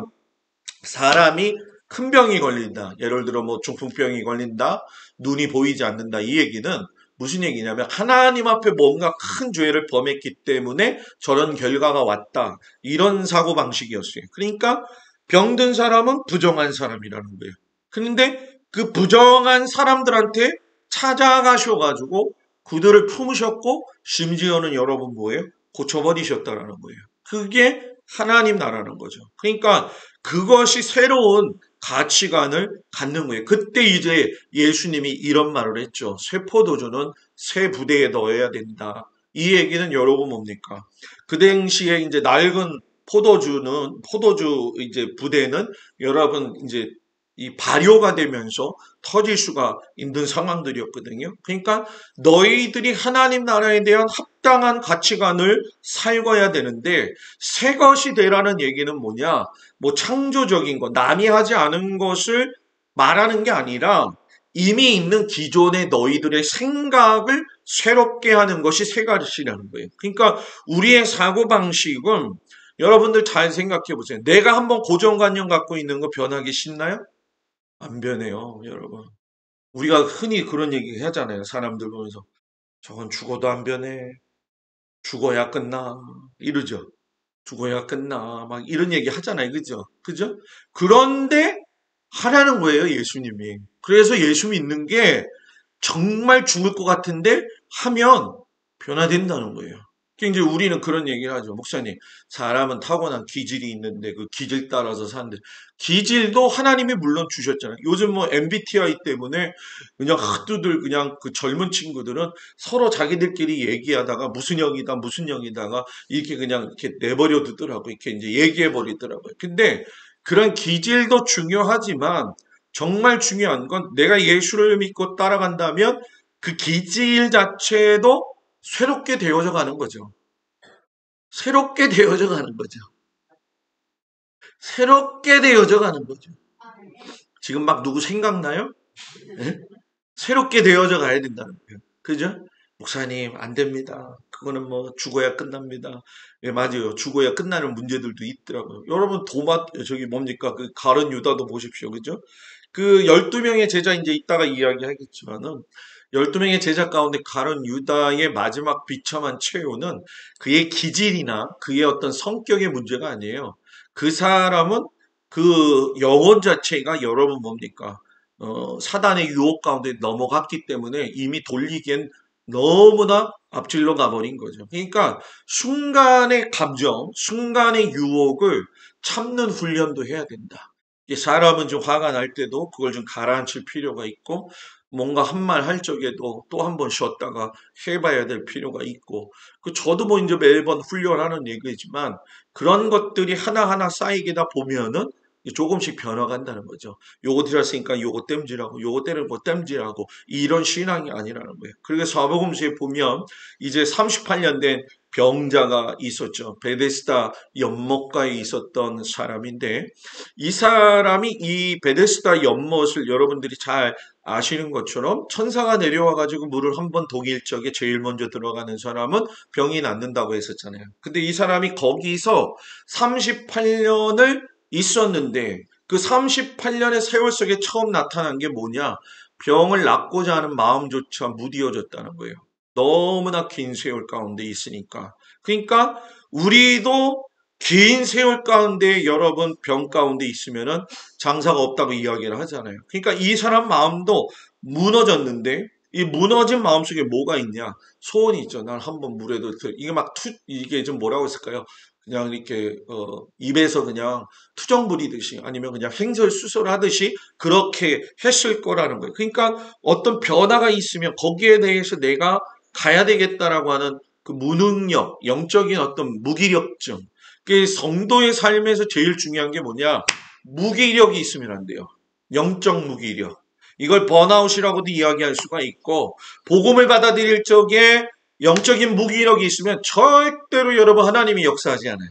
사람이 큰 병이 걸린다. 예를 들어 뭐 중풍병이 걸린다. 눈이 보이지 않는다. 이 얘기는 무슨 얘기냐면 하나님 앞에 뭔가 큰 죄를 범했기 때문에 저런 결과가 왔다. 이런 사고방식이었어요. 그러니까 병든 사람은 부정한 사람이라는 거예요. 그런데 그 부정한 사람들한테 찾아가셔가지고 그들을 품으셨고 심지어는 여러분 뭐예요? 고쳐버리셨다라는 거예요. 그게 하나님 나라는 거죠. 그러니까 그것이 새로운 가치관을 갖는 거예요. 그때 이제 예수님이 이런 말을 했죠. 새 포도주는 새 부대에 넣어야 된다. 이 얘기는 여러분 뭡니까? 그 당시에 이제 낡은 포도주 이제 부대는 여러분 이제 이 발효가 되면서 터질 수가 있는 상황들이었거든요. 그러니까 너희들이 하나님 나라에 대한 합당한 가치관을 살궈야 되는데 새 것이 되라는 얘기는 뭐냐? 뭐 창조적인 것, 남이 하지 않은 것을 말하는 게 아니라 이미 있는 기존의 너희들의 생각을 새롭게 하는 것이 새 가치라는 거예요. 그러니까 우리의 사고방식은 여러분들 잘 생각해 보세요. 내가 한번 고정관념 갖고 있는 거 변하기 쉽나요? 안 변해요, 여러분. 우리가 흔히 그런 얘기 하잖아요. 사람들 보면서. 저건 죽어도 안 변해. 죽어야 끝나. 이러죠. 죽어야 끝나. 막 이런 얘기 하잖아요. 그죠? 그죠? 그런데 하라는 거예요, 예수님이. 그래서 예수 믿는 게 정말 죽을 것 같은데 하면 변화된다는 거예요. 이제 우리는 그런 얘기를 하죠. 목사님, 사람은 타고난 기질이 있는데 그 기질 따라서 사는데 기질도 하나님이 물론 주셨잖아요. 요즘 뭐 MBTI 때문에 그냥 하두들 그냥 그 젊은 친구들은 서로 자기들끼리 얘기하다가 무슨 형이다 무슨 형이다가 이렇게 그냥 이렇게 내버려 두더라고요. 이렇게 이제 얘기해 버리더라고요. 근데 그런 기질도 중요하지만 정말 중요한 건 내가 예수를 믿고 따라간다면 그 기질 자체도 새롭게 되어져 가는 거죠. 새롭게 되어져 가는 거죠. 새롭게 되어져 가는 거죠. 지금 막 누구 생각나요? 네? 새롭게 되어져 가야 된다는 거예요. 그죠? 목사님, 안 됩니다. 그거는 뭐 죽어야 끝납니다. 예, 맞아요. 죽어야 끝나는 문제들도 있더라고요. 여러분, 저기 뭡니까? 그 가룟 유다도 보십시오. 그죠? 그 12명의 제자 이제 이따가 이야기하겠지만은 12명의 제자 가운데 가룟 유다의 마지막 비참한 최후는 그의 기질이나 그의 어떤 성격의 문제가 아니에요. 그 사람은 그 영혼 자체가 여러분 뭡니까? 사단의 유혹 가운데 넘어갔기 때문에 이미 돌리기엔 너무나 앞질러 가버린 거죠. 그러니까 순간의 감정, 순간의 유혹을 참는 훈련도 해야 된다. 사람은 좀 화가 날 때도 그걸 좀 가라앉힐 필요가 있고 뭔가 한 말 할 적에도 또 한 번 쉬었다가 해봐야 될 필요가 있고 저도 뭐 이제 매번 훈련하는 얘기지만 그런 것들이 하나하나 쌓이게다 보면은 조금씩 변화간다는 거죠. 요거 들었으니까 요거 땜질하고 요거 때리고 땜질하고 이런 신앙이 아니라는 거예요. 그래서 사복음서에 보면 이제 38년 된 병자가 있었죠. 베데스다 연못가에 있었던 사람인데 이 사람이 이 베데스다 연못을 여러분들이 잘 아시는 것처럼 천사가 내려와 가지고 물을 한번 독일 적에 제일 먼저 들어가는 사람은 병이 낫는다고 했었잖아요. 근데 이 사람이 거기서 38년을 있었는데 그 38년의 세월 속에 처음 나타난 게 뭐냐? 병을 낫고자 하는 마음조차 무디어졌다는 거예요. 너무나 긴 세월 가운데 있으니까. 그러니까 우리도 긴 세월 가운데 여러분 병 가운데 있으면은 장사가 없다고 이야기를 하잖아요. 그러니까 이 사람 마음도 무너졌는데 이 무너진 마음속에 뭐가 있냐? 소원이 있죠. 난 한번 물에도 이게 이게 좀 뭐라고 했을까요? 그냥 이렇게 입에서 그냥 투정 부리듯이 아니면 그냥 횡설수설하듯이 그렇게 했을 거라는 거예요. 그러니까 어떤 변화가 있으면 거기에 대해서 내가 가야 되겠다라고 하는 그 무능력, 영적인 어떤 무기력증. 그 성도의 삶에서 제일 중요한 게 뭐냐? 무기력이 있으면 안 돼요. 영적 무기력. 이걸 번아웃이라고도 이야기할 수가 있고 복음을 받아들일 적에 영적인 무기력이 있으면 절대로 여러분 하나님이 역사하지 않아요.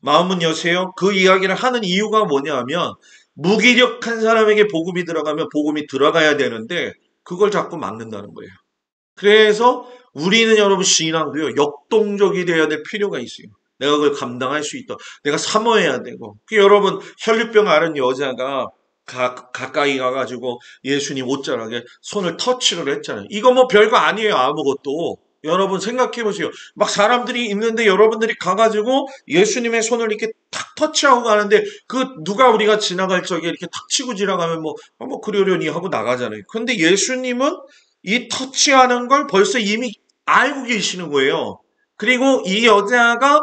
마음은 여세요. 그 이야기를 하는 이유가 뭐냐 하면 무기력한 사람에게 복음이 들어가면 복음이 들어가야 되는데 그걸 자꾸 막는다는 거예요. 그래서 우리는 여러분 신앙도요. 역동적이 되어야 될 필요가 있어요. 내가 그걸 감당할 수 있다. 내가 사모해야 되고. 여러분 혈류병 앓은 여자가 가까이 가가지고 예수님 옷자락에 손을 터치를 했잖아요. 이거 뭐 별거 아니에요. 아무것도. 여러분 생각해 보세요. 막 사람들이 있는데 여러분들이 가가지고 예수님의 손을 이렇게 탁 터치하고 가는데 누가 우리가 지나갈 적에 이렇게 탁 치고 지나가면 뭐 그러려니 하고 나가잖아요. 근데 예수님은 이 터치하는 걸 벌써 이미 알고 계시는 거예요. 그리고 이 여자가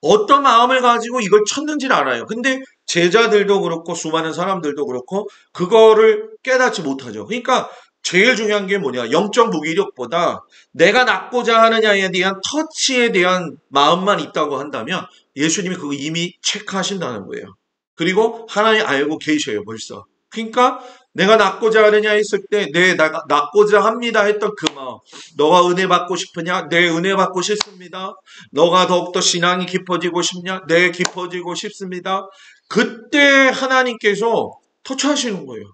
어떤 마음을 가지고 이걸 쳤는지를 알아요. 근데 제자들도 그렇고 수많은 사람들도 그렇고 그거를 깨닫지 못하죠. 그러니까 제일 중요한 게 뭐냐? 영적 무기력보다 내가 낫고자 하느냐에 대한 터치에 대한 마음만 있다고 한다면 예수님이 그거 이미 체크하신다는 거예요. 그리고 하나님 알고 계셔요, 벌써. 그러니까 내가 낫고자 하느냐 했을 때 내가 낫고자 합니다 했던 그 마음. 너가 은혜 받고 싶으냐? 네, 은혜 받고 싶습니다. 너가 더욱더 신앙이 깊어지고 싶냐? 네, 깊어지고 싶습니다. 그때 하나님께서 터치하시는 거예요.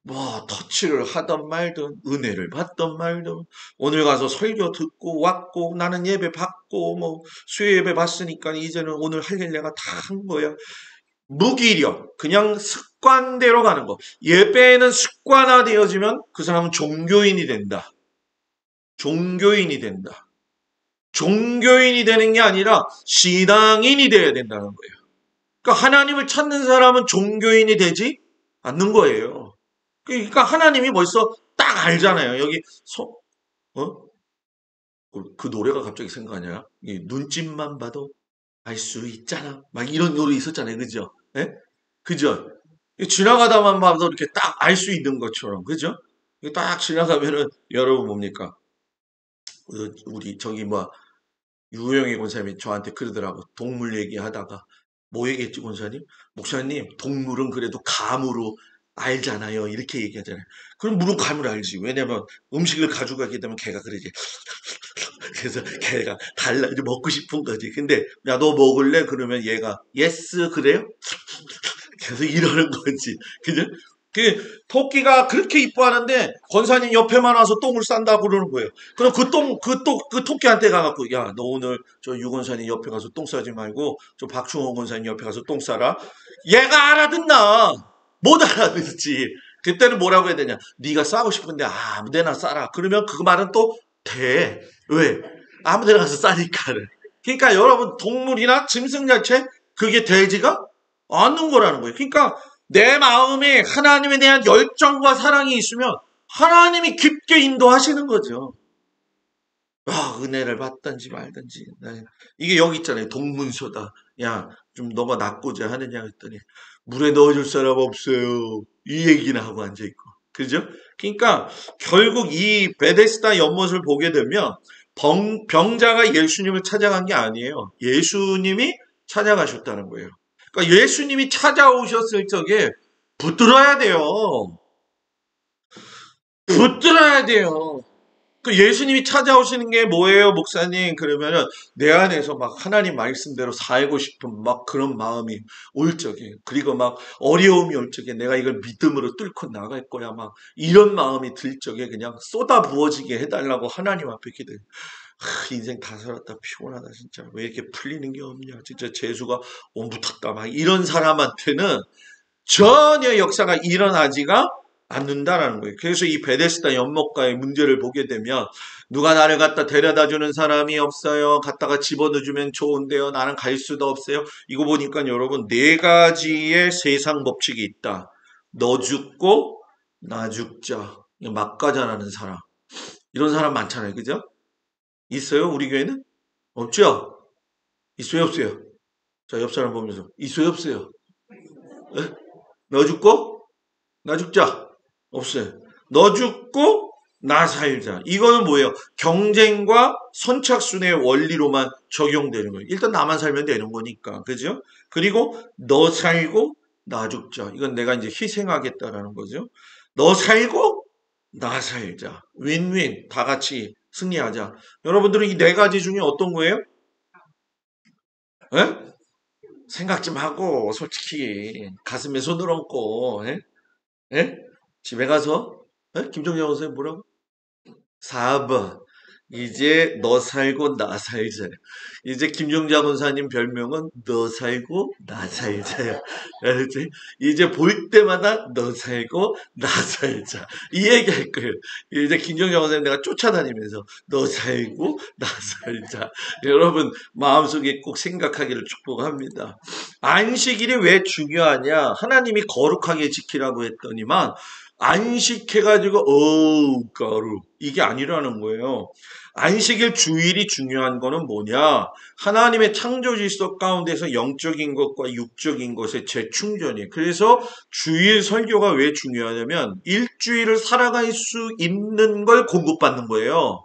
뭐 터치를 하던 말든 은혜를 받던 말든 오늘 가서 설교 듣고 왔고 나는 예배 받고 뭐 수요 예배 받으니까 이제는 오늘 할 일 내가 다 한 거야. 무기력, 그냥 습관대로 가는 거. 예배는 습관화되어지면 그 사람은 종교인이 된다. 종교인이 된다. 종교인이 되는 게 아니라 신앙인이 돼야 된다는 거예요. 그러니까 하나님을 찾는 사람은 종교인이 되지 않는 거예요. 그러니까 하나님이 벌써 딱 알잖아요. 여기 그 노래가 갑자기 생각나냐? 눈짓만 봐도 알 수 있잖아. 막 이런 노래 있었잖아요. 그죠? 예? 그죠? 지나가다만 봐도 이렇게 딱 알 수 있는 것처럼. 그죠? 딱 지나가면은 여러분 뭡니까? 우리 저기 유영애 권사님이 저한테 그러더라고. 동물 얘기하다가 뭐 얘기했지 권사님? 목사님 동물은 그래도 감으로 알잖아요. 이렇게 얘기하잖아요. 그럼 물은 감을 알지. 왜냐면 음식을 가져가게 되면 걔가 그러지. 그래서 걔가 달라 이제 먹고 싶은 거지. 근데 야 너 먹을래? 그러면 얘가 예스 그래요? 계속 이러는 거지. 그죠? 그 토끼가 그렇게 이뻐하는데 권사님 옆에만 와서 똥을 싼다고 그러는 거예요. 그럼 그 토끼한테 가갖고 야 너 오늘 저 유권사님 옆에 가서 똥 싸지 말고 저 박충호 권사님 옆에 가서 똥 싸라. 얘가 알아듣나? 못 알아듣지. 그때는 뭐라고 해야 되냐? 네가 싸고 싶은데 아무데나 싸라. 그러면 그 말은 또 돼. 왜? 아무데나 가서 싸니까는. 그러니까 여러분 동물이나 짐승 자체 그게 되지가 않는 거라는 거예요. 그러니까 내 마음에 하나님에 대한 열정과 사랑이 있으면 하나님이 깊게 인도하시는 거죠. 은혜를 받든지 말든지. 이게 여기 있잖아요. 동문서다. 야, 좀 너가 낫고자 하느냐 했더니 물에 넣어줄 사람 없어요. 이 얘기나 하고 앉아있고. 그죠? 그러니까 결국 이 베데스다 연못을 보게 되면 병자가 예수님을 찾아간 게 아니에요. 예수님이 찾아가셨다는 거예요. 그러니까 예수님이 찾아오셨을 적에 붙들어야 돼요. 붙들어야 돼요. 그 예수님이 찾아오시는 게 뭐예요, 목사님? 그러면은 내 안에서 막 하나님 말씀대로 살고 싶은 막 그런 마음이 올 적에, 그리고 막 어려움이 올 적에 내가 이걸 믿음으로 뚫고 나갈 거야, 막 이런 마음이 들 적에 그냥 쏟아 부어지게 해달라고 하나님 앞에 기도해요. 인생 다 살았다 피곤하다 진짜 왜 이렇게 풀리는 게 없냐 진짜 재수가 옴붙었다 막 이런 사람한테는 전혀 역사가 일어나지가 않는다라는 거예요. 그래서 이 베데스다 연못가의 문제를 보게 되면 누가 나를 갖다 데려다 주는 사람이 없어요. 갖다가 집어넣어주면 좋은데요. 나는 갈 수도 없어요. 이거 보니까 여러분 4가지의 세상 법칙이 있다. 너 죽고 나 죽자. 막가자라는 사람. 이런 사람 많잖아요. 그죠? 있어요? 우리 교회는? 없죠? 있어요? 없어요? 자, 옆 사람 보면서 있어요? 없어요? 에? 너 죽고 나 죽자. 없어요. 너 죽고 나 살자. 이거는 뭐예요? 경쟁과 선착순의 원리로만 적용되는 거예요. 일단 나만 살면 되는 거니까. 그죠? 그리고 너 살고 나 죽자. 이건 내가 이제 희생하겠다라는 거죠. 너 살고 나 살자. 윈윈. 다 같이 승리하자. 여러분들은 이 4가지 중에 어떤 거예요? 에? 생각 좀 하고 솔직히 가슴에 손을 얹고 에? 집에 가서 김종영 선생님 뭐라고? 4번 이제 너 살고 나 살자. 이제 김종자 권사님 별명은 너 살고 나 살자야. 알지? 이제 볼 때마다 너 살고 나 살자. 이 얘기 할 거예요. 이제 김종자 권사님 내가 쫓아다니면서 너 살고 나 살자. 여러분 마음속에 꼭 생각하기를 축복합니다. 안식일이 왜 중요하냐? 하나님이 거룩하게 지키라고 했더니만 안식해가지고 거룩 이게 아니라는 거예요. 안식일 주일이 중요한 거는 뭐냐? 하나님의 창조 질서 가운데서 영적인 것과 육적인 것의 재충전이에요. 그래서 주일 설교가 왜 중요하냐면 일주일을 살아갈 수 있는 걸 공급받는 거예요.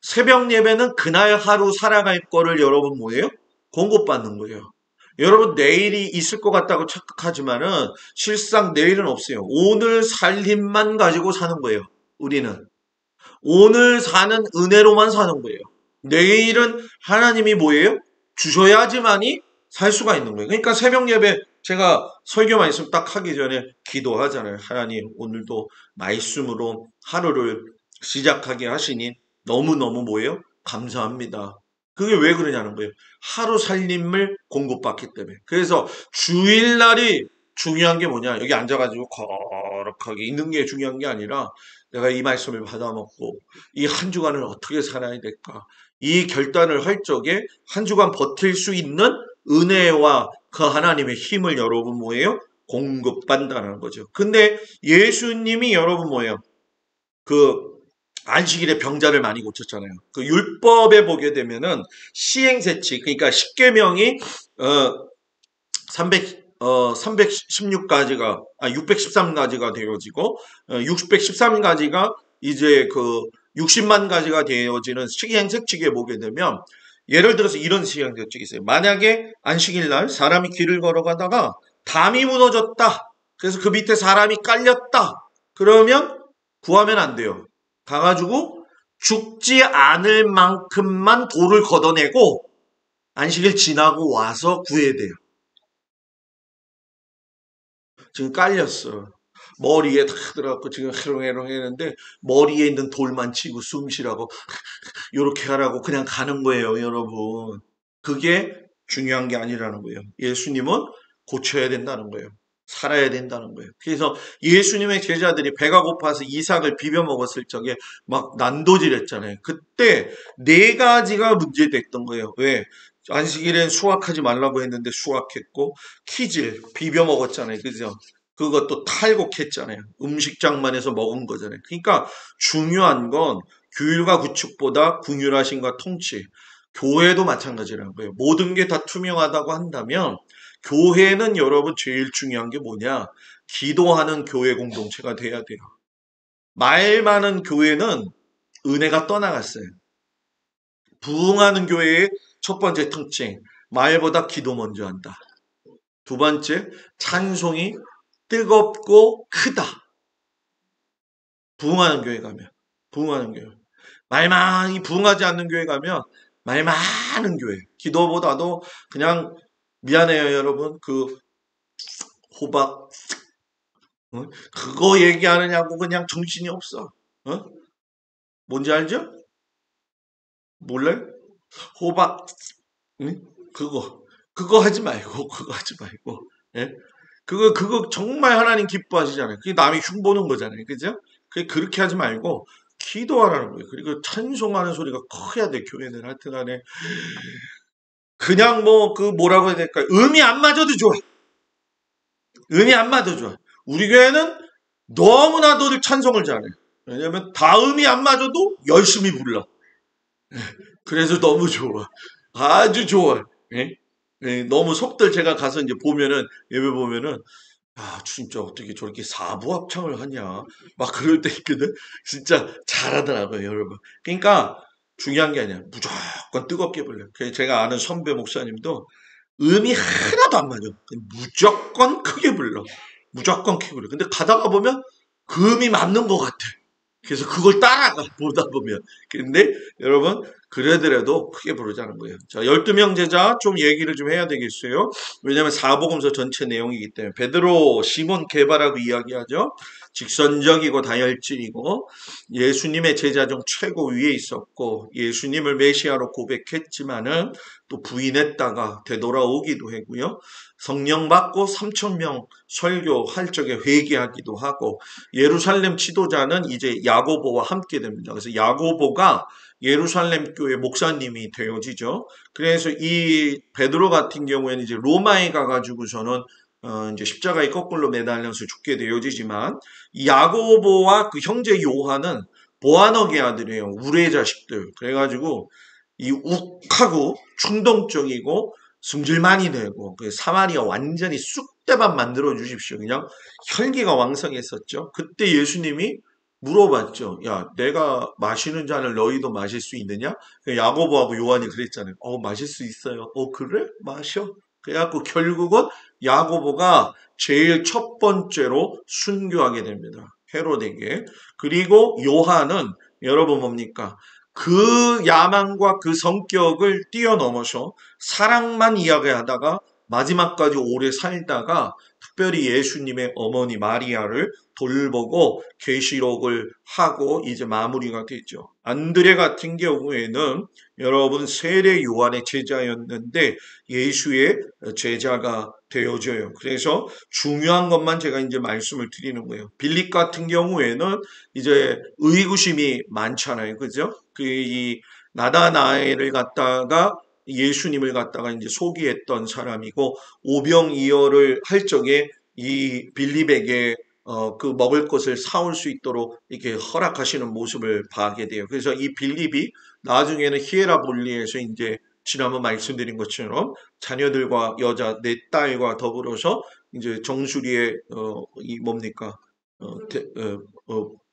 새벽 예배는 그날 하루 살아갈 거를 여러분 뭐예요? 공급받는 거예요. 여러분 내일이 있을 것 같다고 착각하지만은 실상 내일은 없어요. 오늘 살림만 가지고 사는 거예요. 우리는 오늘 사는 은혜로만 사는 거예요. 내일은 하나님이 뭐예요? 주셔야지만이 살 수가 있는 거예요. 그러니까 새벽 예배 제가 설교 말씀 딱 하기 전에 기도하잖아요. 하나님 오늘도 말씀으로 하루를 시작하게 하시니 너무너무 뭐예요? 감사합니다. 그게 왜 그러냐는 거예요. 하루 살림을 공급받기 때문에. 그래서 주일날이 중요한 게 뭐냐. 여기 앉아가지고 거룩하게 있는 게 중요한 게 아니라 내가 이 말씀을 받아먹고 이 한 주간을 어떻게 살아야 될까. 이 결단을 할 적에 한 주간 버틸 수 있는 은혜와 그 하나님의 힘을 여러분 뭐예요? 공급받는다는 거죠. 근데 예수님이 여러분 뭐예요? 그 안식일에 병자를 많이 고쳤잖아요. 그 율법에 보게 되면은 시행세치, 그러니까 십계명이 316가지가 613가지가 되어지고 613가지가 이제 그 60만 가지가 되어지는 시행세칙에 보게 되면 예를 들어서 이런 시행세칙이 있어요. 만약에 안식일 날 사람이 길을 걸어가다가 담이 무너졌다. 그래서 그 밑에 사람이 깔렸다. 그러면 구하면 안 돼요. 가가지고 죽지 않을 만큼만 돌을 걷어내고 안식일 지나고 와서 구해야 돼요. 지금 깔렸어. 머리에 다 들어갖고 지금 해롱해롱 했는데 머리에 있는 돌만 치고 숨 쉬라고 이렇게 하라고 그냥 가는 거예요, 여러분. 그게 중요한 게 아니라는 거예요. 예수님은 고쳐야 된다는 거예요. 살아야 된다는 거예요. 그래서 예수님의 제자들이 배가 고파서 이삭을 비벼 먹었을 적에 막 난도질했잖아요. 그때 4가지가 문제됐던 거예요. 왜? 안식일엔 수확하지 말라고 했는데 수확했고 키질 비벼 먹었잖아요. 그죠? 그것도 탈곡했잖아요. 음식장만에서 먹은 거잖아요. 그러니까 중요한 건 규율과 구축보다 궁율하심과 통치. 교회도 마찬가지라는 거예요. 모든 게 다 투명하다고 한다면 교회는 여러분 제일 중요한 게 뭐냐? 기도하는 교회 공동체가 돼야 돼요. 말 많은 교회는 은혜가 떠나갔어요. 부흥하는 교회의 첫 번째 특징, 말보다 기도 먼저 한다. 두 번째, 찬송이 뜨겁고 크다. 부흥하는 교회 가면, 부흥하는 교회. 말 많이 부흥하지 않는 교회 가면 말 많은 교회. 기도보다도 그냥 미안해요, 여러분. 그 호박 그거 얘기하느냐고 그냥 정신이 없어. 뭔지 알죠? 몰라요? 호박 응? 그거 하지 말고 그거 하지 말고 예? 그거 정말 하나님 기뻐하시잖아요. 그게 남이 흉보는 거잖아요. 그죠? 그렇게 하지 말고 기도하라는 거예요. 그리고 찬송하는 소리가 커야 돼. 교회는 하여튼 간에 그냥 뭐 그 뭐라고 해야 될까요? 음이 안 맞아도 좋아. 음이 안 맞아도 좋아. 우리 교회는 너무나도 찬송을 잘해. 왜냐면 다음이 안 맞아도 열심히 불러. 그래서 너무 좋아. 아주 좋아. 예? 예, 너무 속들 제가 가서 이제 보면은, 예배 보면은, 아, 진짜 어떻게 저렇게 사부 합창을 하냐. 막 그럴 때 있거든. 진짜 잘하더라고요, 여러분. 그러니까 중요한 게 아니야. 무조건 뜨겁게 불러. 그래서 제가 아는 선배 목사님도 음이 하나도 안 맞아. 무조건 크게 불러. 무조건 크게 불러. 근데 가다가 보면 그 음이 맞는 것 같아. 그래서 그걸 따라가 보다 보면. 근데 여러분 그래더라도 크게 부르자는 거예요. 자, 12명 제자 좀 얘기를 좀 해야 되겠어요. 왜냐하면 사복음서 전체 내용이기 때문에. 베드로, 시몬, 게바라고 이야기하죠. 직선적이고 다혈질이고 예수님의 제자 중 최고 위에 있었고 예수님을 메시아로 고백했지만은 또 부인했다가 되돌아오기도 했고요. 성령 받고 3,000명 설교할 적에 회개하기도 하고 예루살렘 지도자는 이제 야고보와 함께 됩니다. 그래서 야고보가 예루살렘 교회 목사님이 되어지죠. 그래서 이 베드로 같은 경우에는 이제 로마에 가가지고서는 이제 십자가에 거꾸로 매달려서 죽게 되어지지만 이 야고보와 그 형제 요한은 보아너게 아들이에요. 우레 자식들. 그래가지고 이 욱하고 충동적이고 승질 많이 내고 그 사마리아 완전히 쑥대밭 만들어 주십시오. 그냥 혈기가 왕성했었죠. 그때 예수님이 물어봤죠. 야, 내가 마시는 잔을 너희도 마실 수 있느냐? 야고보하고 요한이 그랬잖아요. 마실 수 있어요. 그래? 마셔. 그래갖고 결국은 야고보가 제일 첫 번째로 순교하게 됩니다. 헤롯에게. 그리고 요한은 여러분 뭡니까? 그 야망과 그 성격을 뛰어넘어서 사랑만 이야기하다가 마지막까지 오래 살다가 특별히 예수님의 어머니 마리아를 돌보고 계시록을 하고 이제 마무리가 되죠. 안드레 같은 경우에는 여러분 세례 요한의 제자였는데 예수의 제자가 되어져요. 그래서 중요한 것만 제가 이제 말씀을 드리는 거예요. 빌립 같은 경우에는 이제 의구심이 많잖아요. 그죠? 이 나다나엘을 갖다가 예수님을 갖다가 이제 소개했던 사람이고 오병이어를 할 적에 이 빌립에게 그 먹을 것을 사올 수 있도록 이렇게 허락하시는 모습을 봐게 돼요. 그래서 이 빌립이 나중에는 히에라볼리에서 이제 지난번 말씀드린 것처럼 자녀들과 여자 네 딸과 더불어서 이제 정수리에 이 뭡니까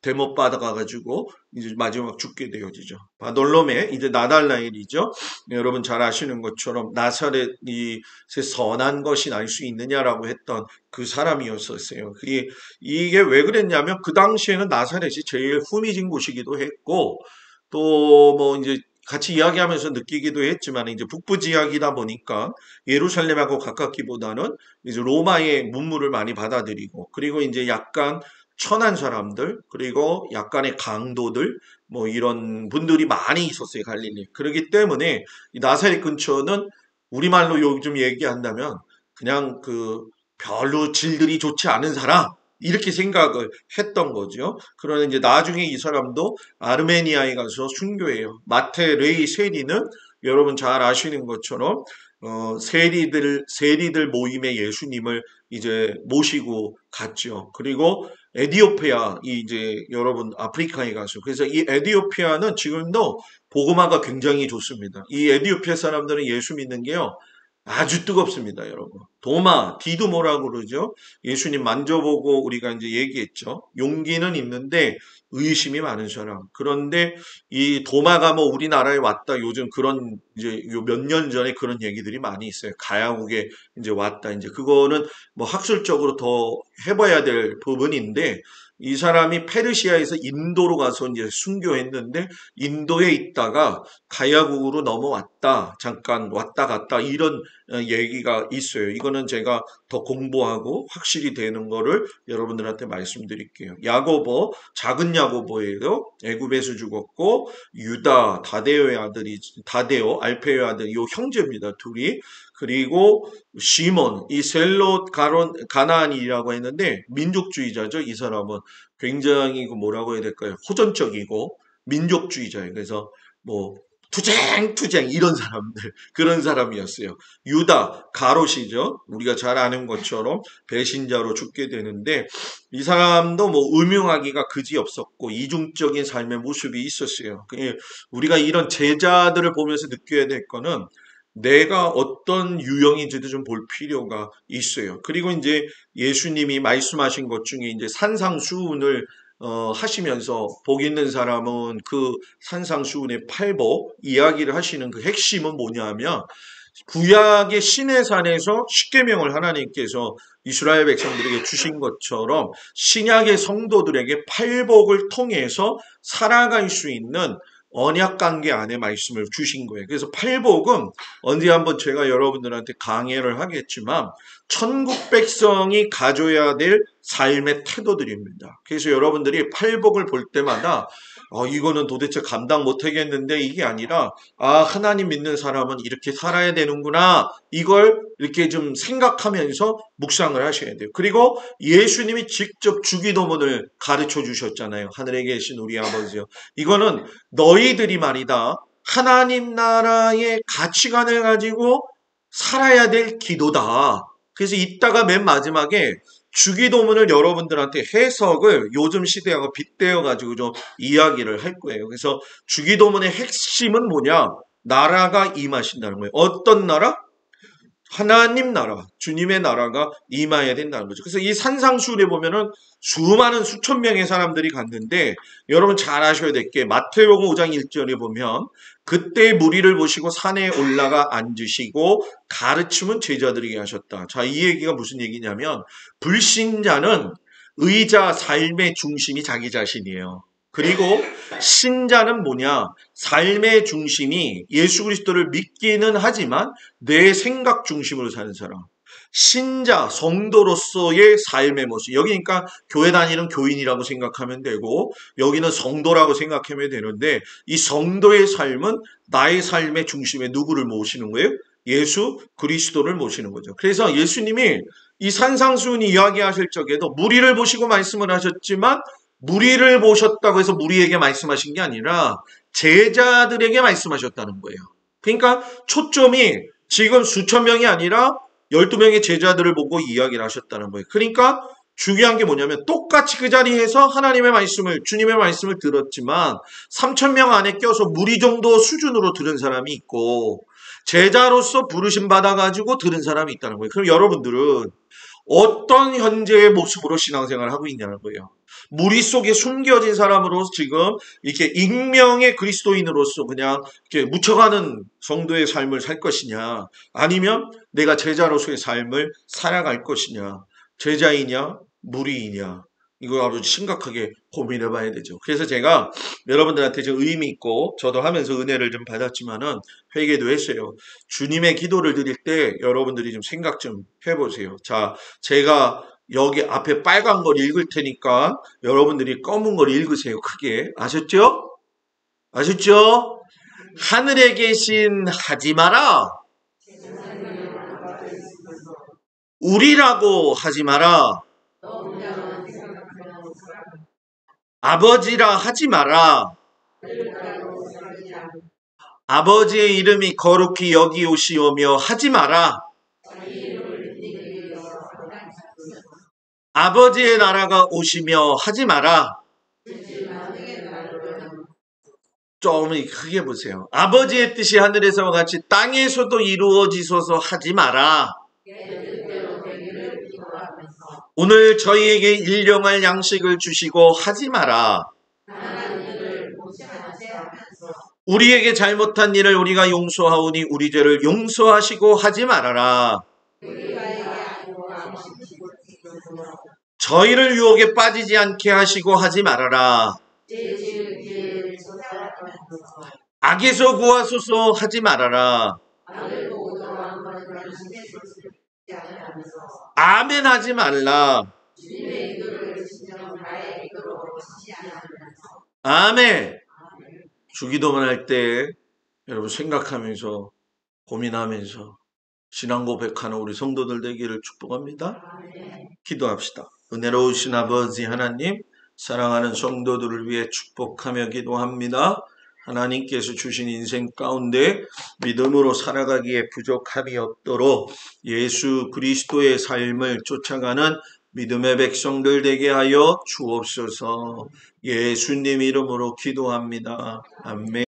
대못 받아가지고 이제 마지막 죽게 되어지죠. 바돌롬의 이제 나달나엘이죠. 여러분 잘 아시는 것처럼 나사렛이 선한 것이 날 수 있느냐라고 했던 그 사람이었었어요. 이게 왜 그랬냐면 그 당시에는 나사렛이 제일 후미진 곳이기도 했고 또 뭐 이제 같이 이야기하면서 느끼기도 했지만 이제 북부 지역이다 보니까 예루살렘하고 가깝기보다는 이제 로마의 문물을 많이 받아들이고 그리고 이제 약간 천한 사람들 그리고 약간의 강도들 뭐 이런 분들이 많이 있었어요. 갈릴리. 그렇기 때문에 이 나사렛 근처는 우리말로 요즘 얘기한다면 그냥 그 별로 질들이 좋지 않은 사람 이렇게 생각을 했던 거죠. 그러나 이제 나중에 이 사람도 아르메니아에 가서 순교해요. 마테 레이 세리는 여러분 잘 아시는 것처럼 세리들 모임의 예수님을 이제 모시고 갔죠. 그리고 에디오피아 이제 여러분 아프리카에 가서 그래서 이 에디오피아는 지금도 복음화가 굉장히 좋습니다. 이 에디오피아 사람들은 예수 믿는 게요. 아주 뜨겁습니다, 여러분. 도마, 디두모라고 그러죠. 예수님 만져보고 우리가 이제 얘기했죠. 용기는 있는데 의심이 많은 사람. 그런데 이 도마가 뭐 우리나라에 왔다. 요즘 그런 이제 몇 년 전에 그런 얘기들이 많이 있어요. 가야국에 이제 왔다. 이제 그거는 뭐 학술적으로 더 해봐야 될 부분인데 이 사람이 페르시아에서 인도로 가서 이제 순교했는데 인도에 있다가 가야국으로 넘어왔다. 잠깐 왔다 갔다 이런 얘기가 있어요. 이거는 제가 더 공부하고 확실히 되는 거를 여러분들한테 말씀드릴게요. 야고보, 작은 야고보예요. 애굽에서 죽었고 유다, 다데오의 아들이 다데오, 알페의 아들 이 형제입니다. 둘이. 그리고 시몬, 이 셀롯 가나안이라고 했는데 민족주의자죠. 이 사람은 굉장히 그 뭐라고 해야 될까요? 호전적이고 민족주의자예요. 그래서 뭐 투쟁 이런 사람들 그런 사람이었어요. 유다 가롯이죠. 우리가 잘 아는 것처럼 배신자로 죽게 되는데 이 사람도 뭐 음흉하기가 그지없었고 이중적인 삶의 모습이 있었어요. 우리가 이런 제자들을 보면서 느껴야 될 거는 내가 어떤 유형인지도 좀 볼 필요가 있어요. 그리고 이제 예수님이 말씀하신 것 중에 이제 산상수훈을 하시면서 복 있는 사람은 그 산상수훈의 팔복 이야기를 하시는 그 핵심은 뭐냐면 구약의 시내산에서 십계명을 하나님께서 이스라엘 백성들에게 주신 것처럼 신약의 성도들에게 팔복을 통해서 살아갈 수 있는 언약 관계 안에 말씀을 주신 거예요. 그래서 팔복은 언제 한번 제가 여러분들한테 강해를 하겠지만 천국 백성이 가져야 될 삶의 태도들입니다. 그래서 여러분들이 팔복을 볼 때마다 이거는 도대체 감당 못하겠는데 이게 아니라 하나님 믿는 사람은 이렇게 살아야 되는구나 이걸 이렇게 좀 생각하면서 묵상을 하셔야 돼요. 그리고 예수님이 직접 주기도문을 가르쳐 주셨잖아요. 하늘에 계신 우리 아버지요. 이거는 너희들이 말이다 하나님 나라의 가치관을 가지고 살아야 될 기도다. 그래서 이따가 맨 마지막에 주기도문을 여러분들한테 해석을 요즘 시대하고 빗대어 가지고 좀 이야기를 할 거예요. 그래서 주기도문의 핵심은 뭐냐? 나라가 임하신다는 거예요. 어떤 나라? 하나님 나라, 주님의 나라가 임해야 된다는 거죠. 그래서 이 산상수훈에 보면은 수많은 수천 명의 사람들이 갔는데 여러분 잘 아셔야 될 게 마태복음 5장 1절에 보면 그때 무리를 보시고 산에 올라가 앉으시고 가르침은 제자들에게 하셨다. 자, 이 얘기가 무슨 얘기냐면 불신자는 의자 삶의 중심이 자기 자신이에요. 그리고 신자는 뭐냐? 삶의 중심이 예수 그리스도를 믿기는 하지만 내 생각 중심으로 사는 사람. 신자, 성도로서의 삶의 모습. 여기 그러니까 교회 다니는 교인이라고 생각하면 되고 여기는 성도라고 생각하면 되는데 이 성도의 삶은 나의 삶의 중심에 누구를 모시는 거예요? 예수 그리스도를 모시는 거죠. 그래서 예수님이 이 산상수훈 이야기하실 적에도 무리를 보시고 말씀을 하셨지만 무리를 보셨다고 해서 무리에게 말씀하신 게 아니라 제자들에게 말씀하셨다는 거예요. 그러니까 초점이 지금 수천 명이 아니라 12명의 제자들을 보고 이야기를 하셨다는 거예요. 그러니까 중요한 게 뭐냐면 똑같이 그 자리에서 하나님의 말씀을, 주님의 말씀을 들었지만 3,000명 안에 껴서 무리 정도 수준으로 들은 사람이 있고 제자로서 부르심 받아가지고 들은 사람이 있다는 거예요. 그럼 여러분들은 어떤 현재의 모습으로 신앙생활을 하고 있냐는 거예요. 무리 속에 숨겨진 사람으로 지금 이렇게 익명의 그리스도인으로서 그냥 이렇게 묻혀가는 성도의 삶을 살 것이냐, 아니면 내가 제자로서의 삶을 살아갈 것이냐, 제자이냐, 무리이냐, 이거 아주 심각하게 고민해 봐야 되죠. 그래서 제가 여러분들한테 좀 의미 있고 저도 하면서 은혜를 좀 받았지만은 회개도 했어요. 주님의 기도를 드릴 때 여러분들이 좀 생각 좀 해보세요. 자, 제가 여기 앞에 빨간 걸 읽을 테니까 여러분들이 검은 걸 읽으세요. 크게. 아셨죠? 아셨죠? 하늘에 계신 하지 마라. 우리라고 하지 마라. 아버지라 하지 마라. 아버지의 이름이 거룩히 여기오시오며 하지 마라. 아버지의 나라가 오시며 하지 마라. 좀 크게 보세요. 아버지의 뜻이 하늘에서와 같이 땅에서도 이루어지소서 하지 마라. 오늘 저희에게 일용할 양식을 주시고 하지 마라. 우리에게 잘못한 일을 우리가 용서하오니 우리 죄를 용서하시고 하지 말아라. 저희를 유혹에 빠지지 않게 하시고 하지 말아라. 악에서 구하소서 하지 말아라. 아멘 하지 말라. 아멘. 주기도만 할 때 여러분 생각하면서 고민하면서 신앙 고백하는 우리 성도들 되기를 축복합니다. 기도합시다. 은혜로우신 아버지 하나님, 사랑하는 성도들을 위해 축복하며 기도합니다. 하나님께서 주신 인생 가운데 믿음으로 살아가기에 부족함이 없도록 예수 그리스도의 삶을 쫓아가는 믿음의 백성들 되게 하여 주옵소서. 예수님 이름으로 기도합니다. 아멘.